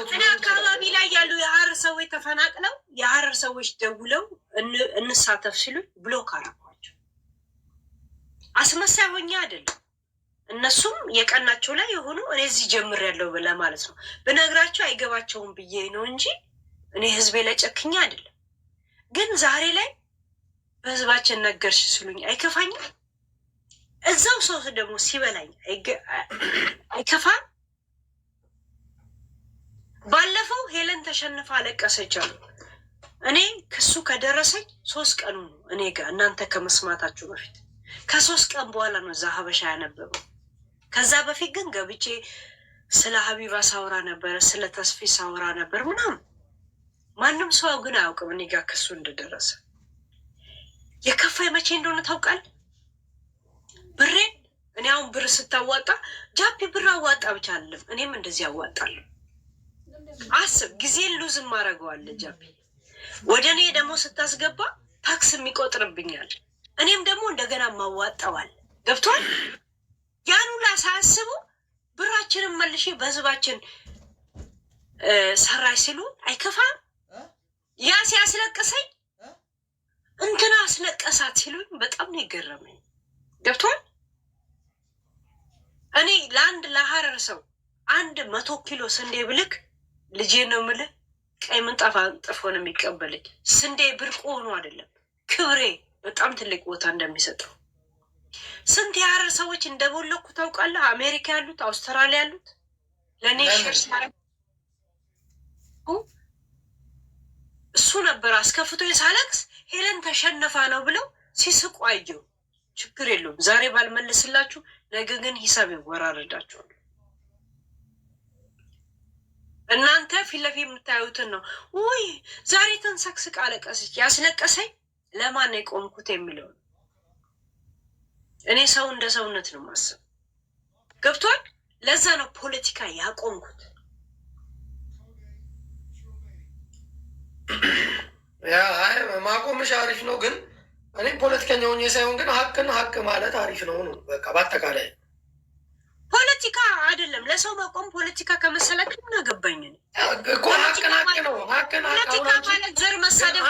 እኔ አካባቢ ላይ ያሉ የሀረር ሰዎች ተፈናቅለው የሀረር ሰዎች ደውለው እንሳተፍ ሲሉ ብሎክ አደረኳቸው። አስመሳይ ሆኜ አይደለም፣ እነሱም የቀናቸው ላይ የሆኑ እኔ እዚህ ጀምሬያለሁ ብለህ ማለት ነው። ብነግራቸው አይገባቸውም ብዬ ነው እንጂ እኔ ህዝቤ ላይ ጨክኜ አይደለም። ግን ዛሬ ላይ በህዝባችን ነገርሽ ስሉኝ አይከፋኝም? እዛው ሰው ደግሞ ሲበላኝ አይከፋም? ባለፈው ሄለን ተሸንፋ አለቀሰች አሉ። እኔ ክሱ ከደረሰኝ 3 ቀኑ ነው እኔ ጋር እናንተ ከመስማታችሁ በፊት። ከ3 ቀን በኋላ ነው እዛ ሀበሻ ያነበበው። ከዛ በፊት ግን ገብቼ ስለ ሀቢባ ሳውራ ነበረ፣ ስለ ተስፊ ሳውራ ነበር ምናምን። ማንም ሰው ግን አያውቅም እኔ ጋር ክሱ እንደደረሰ። የከፋይ መቼ እንደሆነ ታውቃል? ብሬን እኔ አሁን ብር ስታዋጣ ጃፒ ብር አዋጣ ብቻ አለም እኔም እንደዚህ አዋጣለሁ። አስብ፣ ጊዜን ሉዝም ማድረገዋለ ጃፒ። ወደ እኔ ደግሞ ስታስገባ ታክስ የሚቆጥርብኛል፣ እኔም ደግሞ እንደገና ማዋጣዋል። ገብቷል? ያን ሁላ ሳያስቡ ብራችንን መልሼ በህዝባችን ሰራሽ ሲሉ አይከፋም? ያ ሲያስለቅሰኝ እንትና አስለቀሳት ሲሉኝ በጣም ነው የገረመኝ። ገብቷል? እኔ ለአንድ ለሀረር ሰው 100 ኪሎ ስንዴ ብልክ ልጄ ነው የምልህ ቀይ ምንጣፍ አንጥፎ ነው የሚቀበለኝ። ስንዴ ብርቁ ሆኖ አይደለም፣ ክብሬ በጣም ትልቅ ቦታ እንደሚሰጠው። ስንት የሀረር ሰዎች እንደቦለኩ ታውቃለህ? አሜሪካ ያሉት፣ አውስትራሊያ ያሉት ለእኔ ሽርስ እሱ ነበር አስከፍቶ ሳለቅስ ሄለን ተሸነፋ ነው ብለው ሲስቁ አየሁ። ችግር የለውም ዛሬ ባልመልስላችሁ ነገ ግን ሂሳብ ይወራረዳችኋል። እናንተ ፊት ለፊት የምታዩትን ነው። ውይ ዛሬ ተንሰቅስቅ አለቀሰች። ያስለቀሰኝ ለማን ነው የቆምኩት የሚለው ነው። እኔ ሰው እንደ ሰውነት ነው ማሰብ። ገብቷል? ለዛ ነው ፖለቲካ ያቆምኩት። ማቆምሽ አሪፍ ነው፣ ግን እኔ ፖለቲከኛ ሆኜ ሳይሆን ግን ሀቅን ሀቅ ማለት አሪፍ ነው ነው በቃ። በአጠቃላይ ፖለቲካ አይደለም ለሰው መቆም። ፖለቲካ ከመሰላችሁ ምን አገባኝ እኮ ሀቅን ሀቅ ነው። ሀቅን ፖለቲካ ማለት ዘር መሳደብ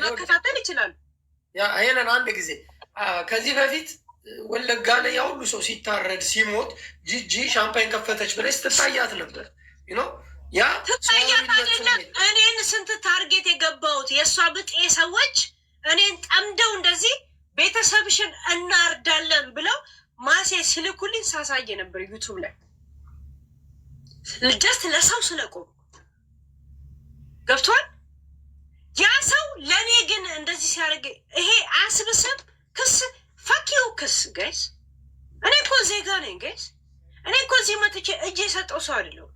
መከታተል ይችላሉ። ይሄንን አንድ ጊዜ ከዚህ በፊት ወለጋ ላይ ያ ሁሉ ሰው ሲታረድ ሲሞት ጂጂ ሻምፓኝ ከፈተች ብለሽ ስትታያት ነበር ነው ያ ትታያት አይደለም። እኔን ስንት ታርጌት የገባሁት የእሷ ብጤ ሰዎች እኔን ጠምደው እንደዚህ ቤተሰብሽን እናርዳለን ብለው ማሴ ሲልኩልኝ ሳሳየ ነበር ዩቱብ ላይ ጀስት ለሰው ስለቆም። ገብቷል? ያ ሰው ለእኔ ግን እንደዚህ ሲያደርግ ይሄ አያስብስም? ክስ ፈኪው ክስ ጋይስ። እኔ እኮ ዜጋ ነኝ ጋይስ። እኔ እኮ እዚህ መጥቼ እጅ የሰጠው ሰው አይደለሁም።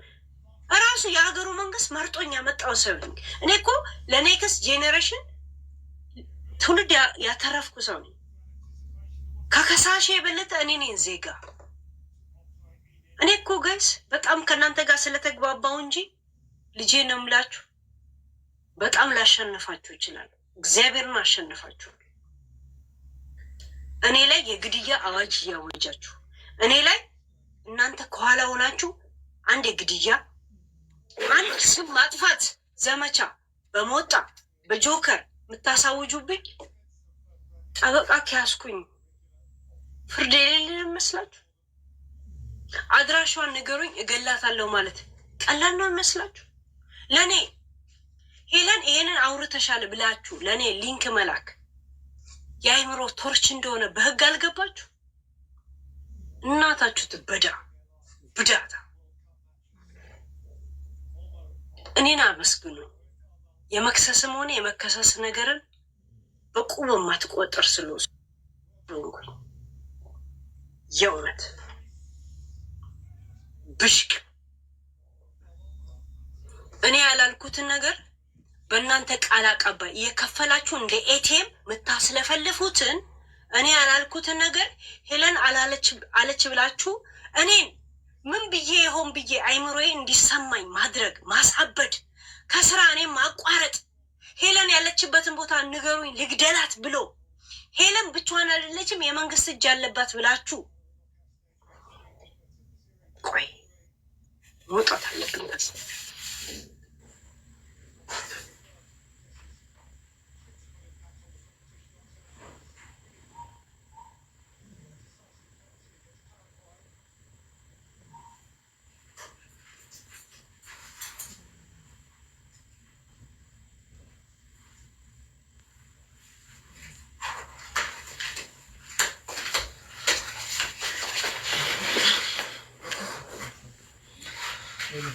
እራሱ የሀገሩ መንግስት መርጦኝ ያመጣው ሰው ነኝ። እኔ እኮ ለኔክስት ጄኔሬሽን ትውልድ ያተረፍኩ ሰው ነኝ። ከከሳሽ የበለጠ እኔ ነኝ ዜጋ። እኔ እኮ ጋይስ በጣም ከእናንተ ጋር ስለተግባባው እንጂ ልጄ ነው የምላችሁ በጣም ላሸንፋችሁ ይችላሉ። እግዚአብሔርን አሸንፋችሁ እኔ ላይ የግድያ አዋጅ እያወጃችሁ እኔ ላይ እናንተ ከኋላ ሆናችሁ አንድ የግድያ አንድ ስም ማጥፋት ዘመቻ በሞጣ በጆከር የምታሳውጁብኝ ጠበቃ ከያዝኩኝ ፍርድ የሌለ ይመስላችሁ? አድራሿን ንገሩኝ እገላታለሁ ማለት ቀላል ነው ይመስላችሁ? ለእኔ ሄለን ይሄንን አውርተሻል ብላችሁ ለእኔ ሊንክ መላክ የአይምሮ ቶርች እንደሆነ በህግ አልገባችሁ? እናታችሁ ትበዳ ብዳታ። እኔን አመስግኑኝ። የመክሰስም ሆነ የመከሰስ ነገርን በቁብ የማትቆጠር ስለሆንኩኝ የእውነት ብሽቅ እኔ ያላልኩትን ነገር በእናንተ ቃል አቀባይ እየከፈላችሁ እንደ ኤቲኤም የምታስለፈልፉትን እኔ ያላልኩትን ነገር ሄለን አለች ብላችሁ እኔን ምን ብዬ ይሆን ብዬ አይምሮዬ እንዲሰማኝ ማድረግ ማሳበድ፣ ከስራ እኔም ማቋረጥ፣ ሄለን ያለችበትን ቦታ ንገሩኝ ልግደላት ብሎ ሄለን ብቻዋን አይደለችም የመንግስት እጅ አለባት ብላችሁ ቆይ መውጣት አለብኝ።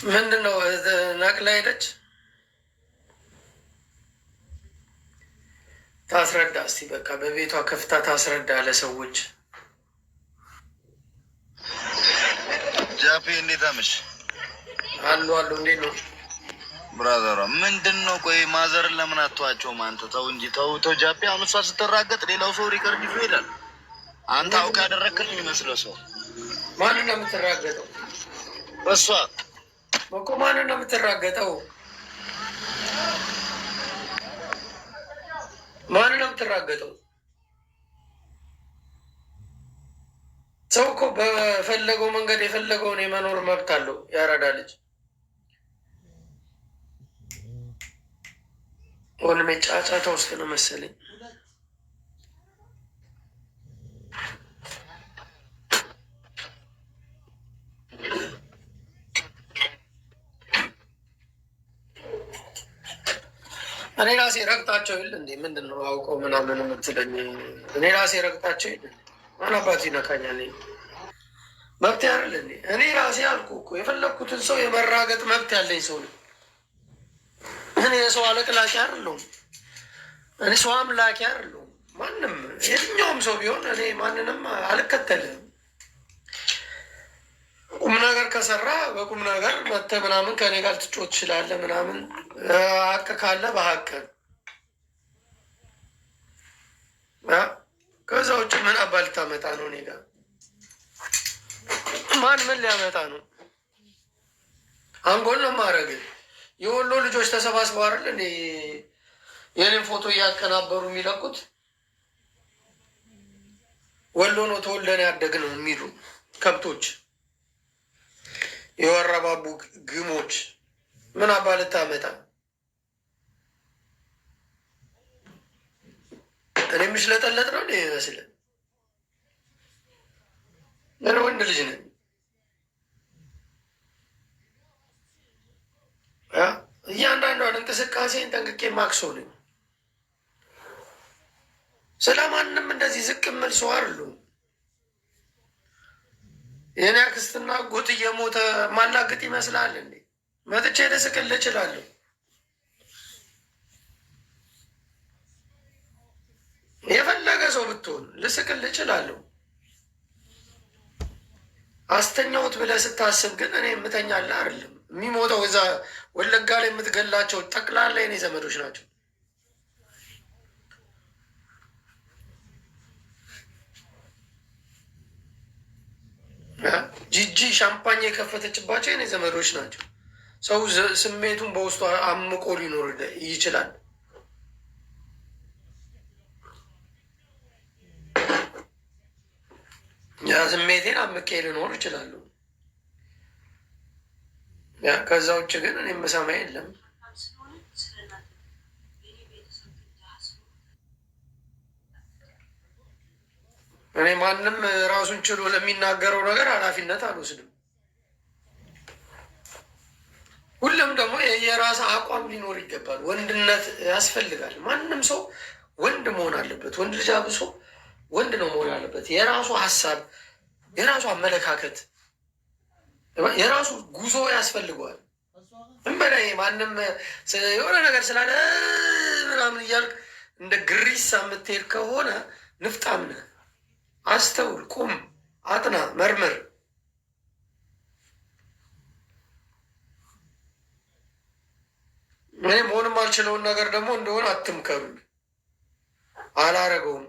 ምንድን ነው ነቅላ ሄደች? ታስረዳ እስቲ በቃ በቤቷ ከፍታ ታስረዳ ለሰዎች። ጃፒ እንዴት አመሽ? አሉ እንዴት ነው ብራዘሯ? ምንድን ነው ቆይ ማዘርን ለምን አትዋቸውም? አንተ ተው እንጂ ተው ጃፒ። አሁን እሷ ስትራገጥ ሌላው ሰው ሪከርድ ይዞ ይሄዳል። አንተ አውቃ ያደረክን የሚመስለው ሰው ማንን ነው የምትራገጠው? እሷ እኮ ማንን ነው የምትራገጠው? ማንን ነው የምትራገጠው? ሰው እኮ በፈለገው መንገድ የፈለገውን የመኖር መብት አለው። ያራዳ ልጅ ወንድሜ ጫጫታ ውስጥ ነው መሰለኝ። እኔ ራሴ ረግጣቸው የለ እንዴ? ምንድን ነው አውቀው ምናምን የምትለኝ? እኔ ራሴ ረግጣቸው የለ ማን አባቱ ይነካኛል? መብት ያርል እንዴ? እኔ ራሴ አልኩ እኮ የፈለግኩትን ሰው የመራገጥ መብት ያለኝ ሰው ነው። እኔ የሰው አለቅላቂ አይደለሁም። እኔ ሰው አምላኪ አይደለሁም። ማንም የትኛውም ሰው ቢሆን እኔ ማንንም አልከተልም። ቁም ነገር ከሰራ በቁም ነገር መተህ ምናምን ከእኔ ጋር ልትጮት ትችላለህ ምናምን። ሀቅ ካለ በሀቅ ከዛ ውጭ ምን አባ ልታመጣ ነው? እኔ ጋር ማን ምን ሊያመጣ ነው? አንጎል ነው ማድረግ። የወሎ ልጆች ተሰባስበው አይደል እኔ የኔን ፎቶ እያቀናበሩ የሚለቁት? ወሎ ነው ተወልደን ያደግነው የሚሉ ከብቶች፣ የወረባቡ ግሞች ምን አባ ልታመጣ? እኔ የምሽለጠለጥ ነው ይመስል ምን ወንድ ልጅ ነኝ። እያንዳንዷን እንቅስቃሴን ጠንቅቄ ማክሶ ነኝ። ስለማንም እንደዚህ ዝቅ የምል ሰው አይደለሁም። የኔ አክስትና አጎት እየሞተ ማላግጥ ይመስላል እንዴ? መጥቼ ልስቅል እችላለሁ። የፈለገ ሰው ብትሆን ልስቅል እችላለሁ። አስተኛውት ብለህ ስታስብ ግን እኔ የምተኛለህ አይደለም። የሚሞተው እዛ ወለጋ ላይ የምትገላቸው ጠቅላላ የኔ ዘመዶች ናቸው። ጂጂ ሻምፓኝ የከፈተችባቸው የኔ ዘመዶች ናቸው። ሰው ስሜቱን በውስጡ አምቆ ሊኖር ይችላል። ያ ስሜቴን አምቄ ልኖር እችላለሁ። ከዛ ውጭ ግን እኔ የምሰማ የለም። እኔ ማንም ራሱን ችሎ ለሚናገረው ነገር ኃላፊነት አልወስድም። ሁሉም ደግሞ የራስ አቋም ሊኖር ይገባል። ወንድነት ያስፈልጋል። ማንም ሰው ወንድ መሆን አለበት። ወንድ ልጅ አብሶ ወንድ ነው መሆን አለበት። የራሱ ሀሳብ፣ የራሱ አመለካከት፣ የራሱ ጉዞ ያስፈልገዋል። ምን በላይ ማንም የሆነ ነገር ስላለ ምናምን እያልክ እንደ ግሪሳ የምትሄድ ከሆነ ንፍጣም ነህ። አስተውል፣ ቁም፣ አጥና፣ መርምር። እኔ መሆንም አልችለውን ነገር ደግሞ እንደሆነ አትምከሩኝ። አላረገውም።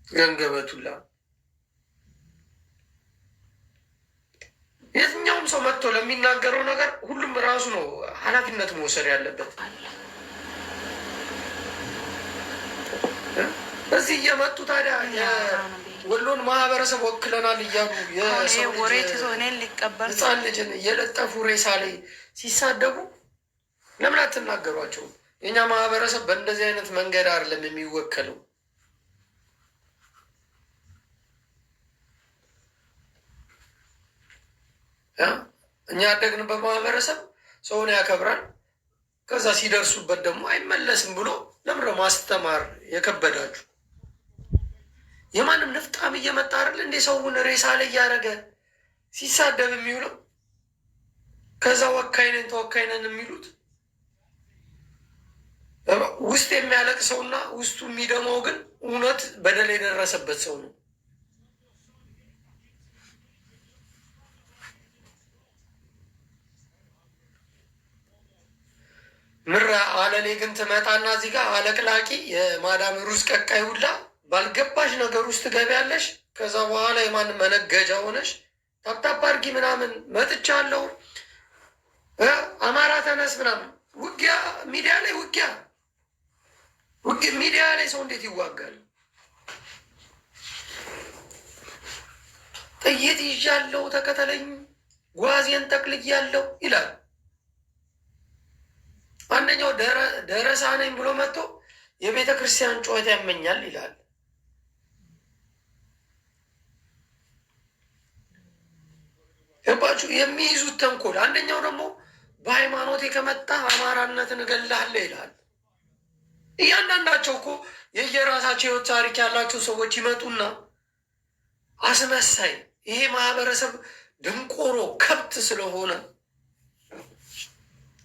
ገንገበቱላ የትኛውም ሰው መጥቶ ለሚናገረው ነገር ሁሉም ራሱ ነው ኃላፊነት መውሰድ ያለበት። እዚህ እየመጡ ታዲያ የወሎን ማህበረሰብ ወክለናል እያሉ ሕፃን ልጅን እየለጠፉ ሬሳ ላይ ሲሳደቡ ለምን አትናገሯቸውም? የእኛ ማህበረሰብ በእንደዚህ አይነት መንገድ አይደለም የሚወከለው። እኛ ያደግንበት ማህበረሰብ ሰውን ያከብራል። ከዛ ሲደርሱበት ደግሞ አይመለስም ብሎ ለምረ ማስተማር የከበዳችሁ የማንም ንፍጣም እየመጣ አይደል እንዴ ሰውን ሬሳ ላይ እያደረገ ሲሳደብ የሚውለው? ከዛ ወካይነን ተወካይነን የሚሉት ውስጥ የሚያለቅ ሰውና ውስጡ የሚደማው ግን እውነት በደል የደረሰበት ሰው ነው። ምራ አለሌ ግን ትመጣና እዚህ ጋር አለቅላቂ የማዳም ሩዝ ቀቃይ ሁላ ባልገባሽ ነገር ውስጥ ትገቢያለሽ። ከዛ በኋላ የማን መነገጃ ሆነሽ ታፕታፕ አድርጊ ምናምን መጥቻለሁ አማራ ተነስ ምናምን ውጊያ ሚዲያ ላይ ሚዲያ ላይ ሰው እንዴት ይዋጋል? ጥይት ይዣለሁ ተከተለኝ ጓዜን ጠቅልያለሁ ይላል። አንደኛው ደረሳ ነኝ ብሎ መጥቶ የቤተ ክርስቲያን ጩኸት ያመኛል ይላል። ገባችሁ? የሚይዙት ተንኮል። አንደኛው ደግሞ በሃይማኖቴ ከመጣ አማራነትን እገልሃለሁ ይላል። እያንዳንዳቸው እኮ የየራሳቸው ህይወት ታሪክ ያላቸው ሰዎች ይመጡና አስመሳይ፣ ይሄ ማህበረሰብ ድንቆሮ ከብት ስለሆነ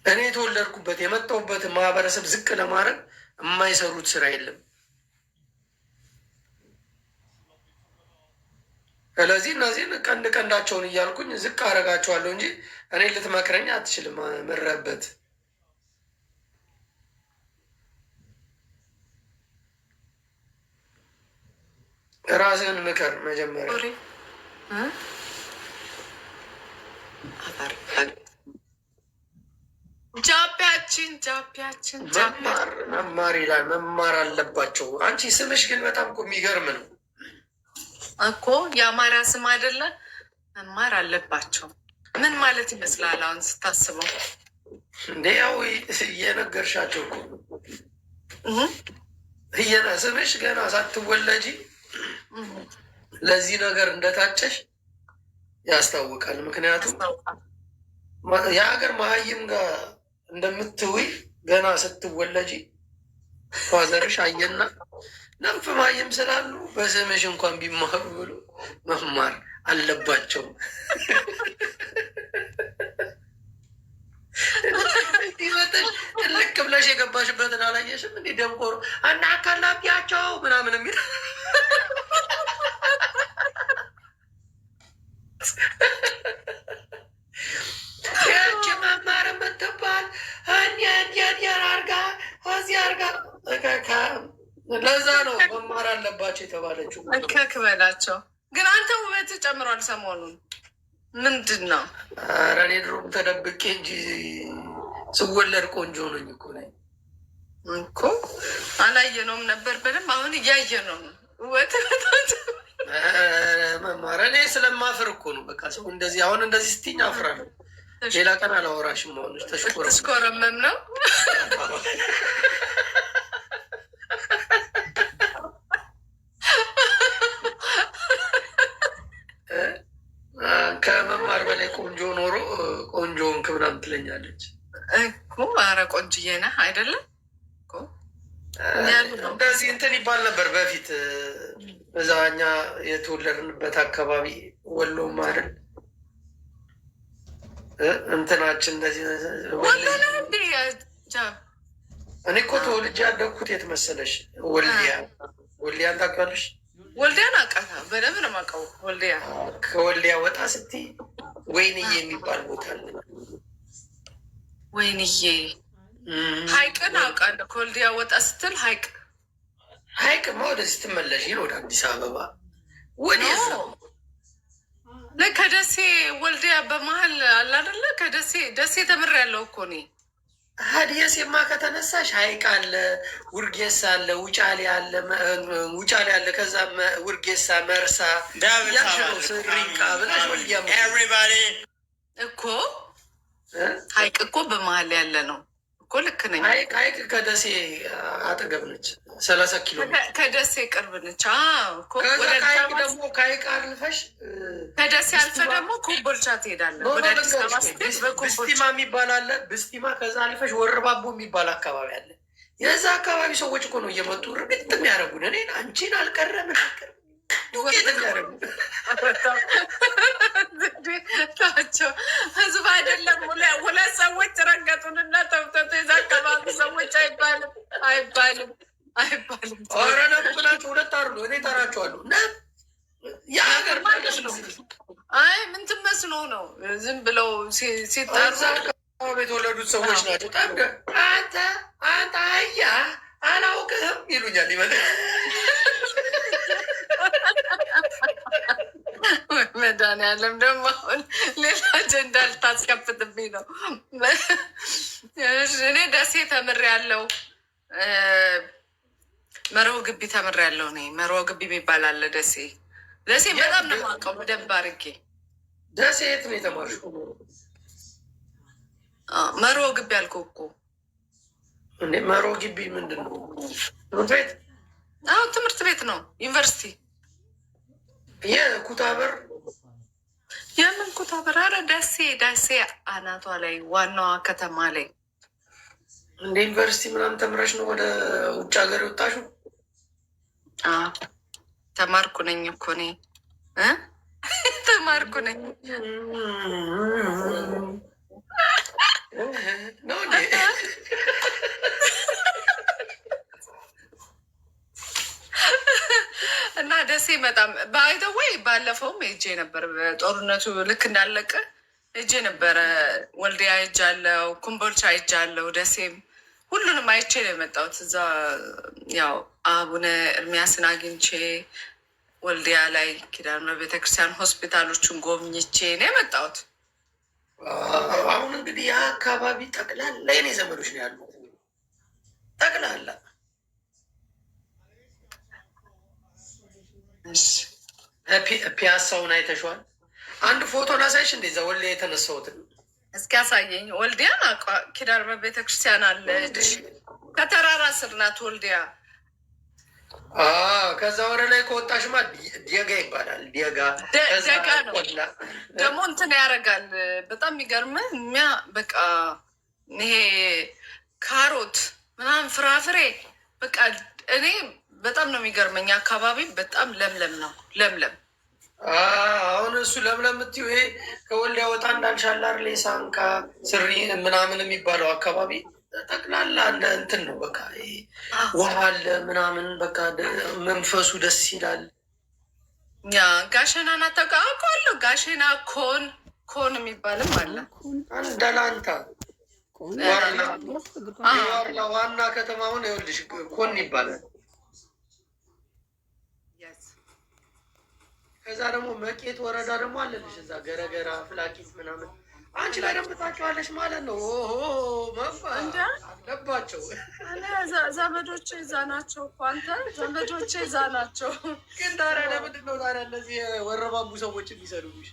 እኔ የተወለድኩበት የመጣሁበትን ማህበረሰብ ዝቅ ለማድረግ የማይሰሩት ስራ የለም። ስለዚህ እነዚህን ቀንድ ቀንዳቸውን እያልኩኝ ዝቅ አደርጋቸዋለሁ እንጂ እኔ ልትመክረኝ አትችልም። ምረበት ራስህን ምከር መጀመሪያ። ጃፒያችን መማር ይላል። መማር አለባቸው። አንቺ ስምሽ ግን በጣም እኮ የሚገርም ነው እኮ። የአማራ ስም አይደለ? መማር አለባቸው። ምን ማለት ይመስላል አሁን ስታስበው? እንደ ያው እየነገርሻቸው እኮ ስምሽ ገና ሳትወለጂ ለዚህ ነገር እንደታጨሽ ያስታውቃል። ምክንያቱም የሀገር መሀይም ጋር እንደምትውይ ገና ስትወለጂ ፋዘርሽ አየና ነፍ መሀይም ስላሉ በስምሽ እንኳን ቢማሩ ብሎ መማር አለባቸው። እንዲመጠሽ ትልቅ ብለሽ የገባሽበትን አላየሽም? እንዲ ደንቆሮ እና አካላቢያቸው ምናምን የሚል ያቺ መማር የምትባል አርጋ እዚህ አርጋ ለዛ ነው መማር አለባቸው የተባለችው። ከክበላቸው ግን አንተ ውበት ጨምሯል ሰሞኑን። ምንድን ነው? ኧረ እኔ ድሮም ተደብቄ እንጂ ስወለድ ቆንጆ ነኝ እኮ ነኝ እኮ። አላየነውም ነበር በደንብ። አሁን እያየነው ነው ውበት መማር። እኔ ስለማፍር እኮ ነው። በቃ ሰው እንደዚህ አሁን እንደዚህ ስትይኝ አፍራለሁ። ሌላ ቀን አላወራሽም መሆንሽ ተሽኮረመም ነው። ከመማር በላይ ቆንጆ ኖሮ ቆንጆን ክብናም ትለኛለች እኮ። ኧረ ቆንጅዬ ነህ አይደለም? እንደዚህ እንትን ይባል ነበር በፊት እዛ እኛ የተወለድንበት አካባቢ ወሎ አይደል? እንትናችን እንደዚህ እኔ እኮ ተወልጄ ያደግኩት የት መሰለሽ? ወልዲያ። ወልዲያን ታውቂያለሽ? ወልዲያን አውቃለሁ፣ በደንብ ነው የማውቀው ወልዲያ። ከወልዲያ ወጣ ስትይ ወይንዬ የሚባል ቦታ አለ። ወይንዬ ሀይቅን አውቃለሁ። ከወልዲያ ወጣ ስትል ሀይቅማ ወደዚህ ስትመለሽ ወደ አዲስ አበባ ወዲያ ከደሴ ወልዲያ በመሀል አለ አይደለ? ደሴ ተምሬያለሁ እኮ እኔ። ደሴማ ከተነሳሽ ሀይቅ አለ፣ ውርጌሳ አለ፣ ውጫሌ አለ፣ ከዛ ውርጌሳ፣ መርሳ፣ ስሪንቃ ብለሽ ወልዲያ እኮ ሀይቅ እኮ በመሀል ያለ ነው እኮ። ልክ ነኝ። ሀይቅ ከደሴ አጠገብ ነች፣ 30 ኪሎ ከደሴ ቅርብ ነች እኮ። ሀይቅ ደግሞ ከሀይቅ አልፈሽ ከደሴ አልፈ ደግሞ ኮምቦልቻ ትሄዳለህ። ወደ አዲስ አበባ ስትሄድ ብስቲማ የሚባል አለ። ብስቲማ ከዛ አልፈሽ ወረባቦ የሚባል አካባቢ አለ። የዛ አካባቢ ሰዎች እኮ ነው እየመጡ ርግጥ የሚያደርጉን። እኔ አንቺን አልቀረም ዱቄት የሚያደርጉ ታቸው ህዝብ አይደለም። ሁለት ሰዎች ረገጡንና ተውተቱ የዛ አካባቢ ሰዎች አይባልም። ኧረ ነብ ናቸው። ሁለት አሉ። እኔ ጠራቸዋለሁ። የሀገር አይ ምን ትመስሎ ነው? ዝም ብለው ሲጣሩ አካባቢ የተወለዱት ሰዎች ናቸው። አንተ አህያ አላውቅህም ይሉኛል። መድኃኒዓለም ደግሞ አሁን ሌላ አጀንዳ ልታስከፍትብኝ ነው። እኔ ደሴ ተምሬያለሁ። መርሆ ግቢ ተምሬያለሁ። እኔ መርሆ ግቢ የሚባል አለ ደሴ በጣም ነው የማውቀው በደንብ አድርጌ። ደሴ የት ነው የተማርሽው? መርሆ ግቢ አልኩህ እኮ። እንዴ መርሆ ግቢ ምንድን ነው? ትምህርት ቤት? አዎ ትምህርት ቤት ነው። ዩኒቨርሲቲ። የኩታበር? የምን ኩታበር? ኧረ ደሴ አናቷ ላይ ዋናዋ ከተማ ላይ። እንደ ዩኒቨርሲቲ ምናምን ተምረሽ ነው ወደ ውጭ ሀገር የወጣሽው? ተማርኩ ነኝ እኮ እኔ ተማርኩ ነኝ። እና ደሴ በጣም ባይተወይ ባለፈውም ሄጄ ነበር። ጦርነቱ ልክ እንዳለቀ ሄጄ ነበረ። ወልዲያ ሄጃለሁ፣ ኮምቦልቻ ሄጃለሁ፣ ደሴም ሁሉንም አይቼ ነው የመጣሁት። እዛ ያው አቡነ ኤርሚያስን አግኝቼ ወልዲያ ላይ ኪዳነ ቤተክርስቲያን ሆስፒታሎችን ጎብኝቼ ነው የመጣሁት። አሁን እንግዲህ ያ አካባቢ ጠቅላላ የኔ ዘመዶች ነው ያሉት። ጠቅላላ ፒያሳውን አይተሸዋል? አንድ ፎቶ ላሳይሽ። እንደዛ ወልዲያ የተነሳሁትን እስኪ ያሳየኝ። ወልዲያ ኪዳነ ቤተክርስቲያን አለች፣ ከተራራ ስር ናት ወልዲያ። ከዛ ወደ ላይ ከወጣሽማ ዲጋ ይባላል። ዲጋ ነው ደግሞ እንትን ያደርጋል። በጣም የሚገርምህ በቃ ይሄ ካሮት ምናምን ፍራፍሬ በቃ እኔ በጣም ነው የሚገርመኝ። አካባቢ በጣም ለምለም ነው። ለምለም አሁን እሱ ለምለም የምትይው ይሄ ከወልዲያ ወጣ እንዳልሻላር ላይ ሳንቃ ስሪ ምናምን የሚባለው አካባቢ ጠቅላላ እንደ እንትን ነው። በቃ ውሃ አለ ምናምን በቃ መንፈሱ ደስ ይላል። ያ ጋሸና ናተቃ አውቀዋለሁ። ጋሸና ኮን የሚባልም አለ። ደላንታ ዋና ከተማውን ይኸውልሽ ኮን ይባላል። ከዛ ደግሞ መቄት ወረዳ ደግሞ አለልሽ እዛ ገረገራ ፍላቂት ምናምን አንቺ ላይ ደግሞ ታውቂዋለሽ ማለት ነው። አለባቸው ዘመዶቼ እዛ ናቸው እኮ አንተ ዘመዶቼ እዛ ናቸው። ግን ታዲያ ለምንድን ነው ታዲያ እነዚህ ወረባቡ ሰዎች የሚሰሩሽ?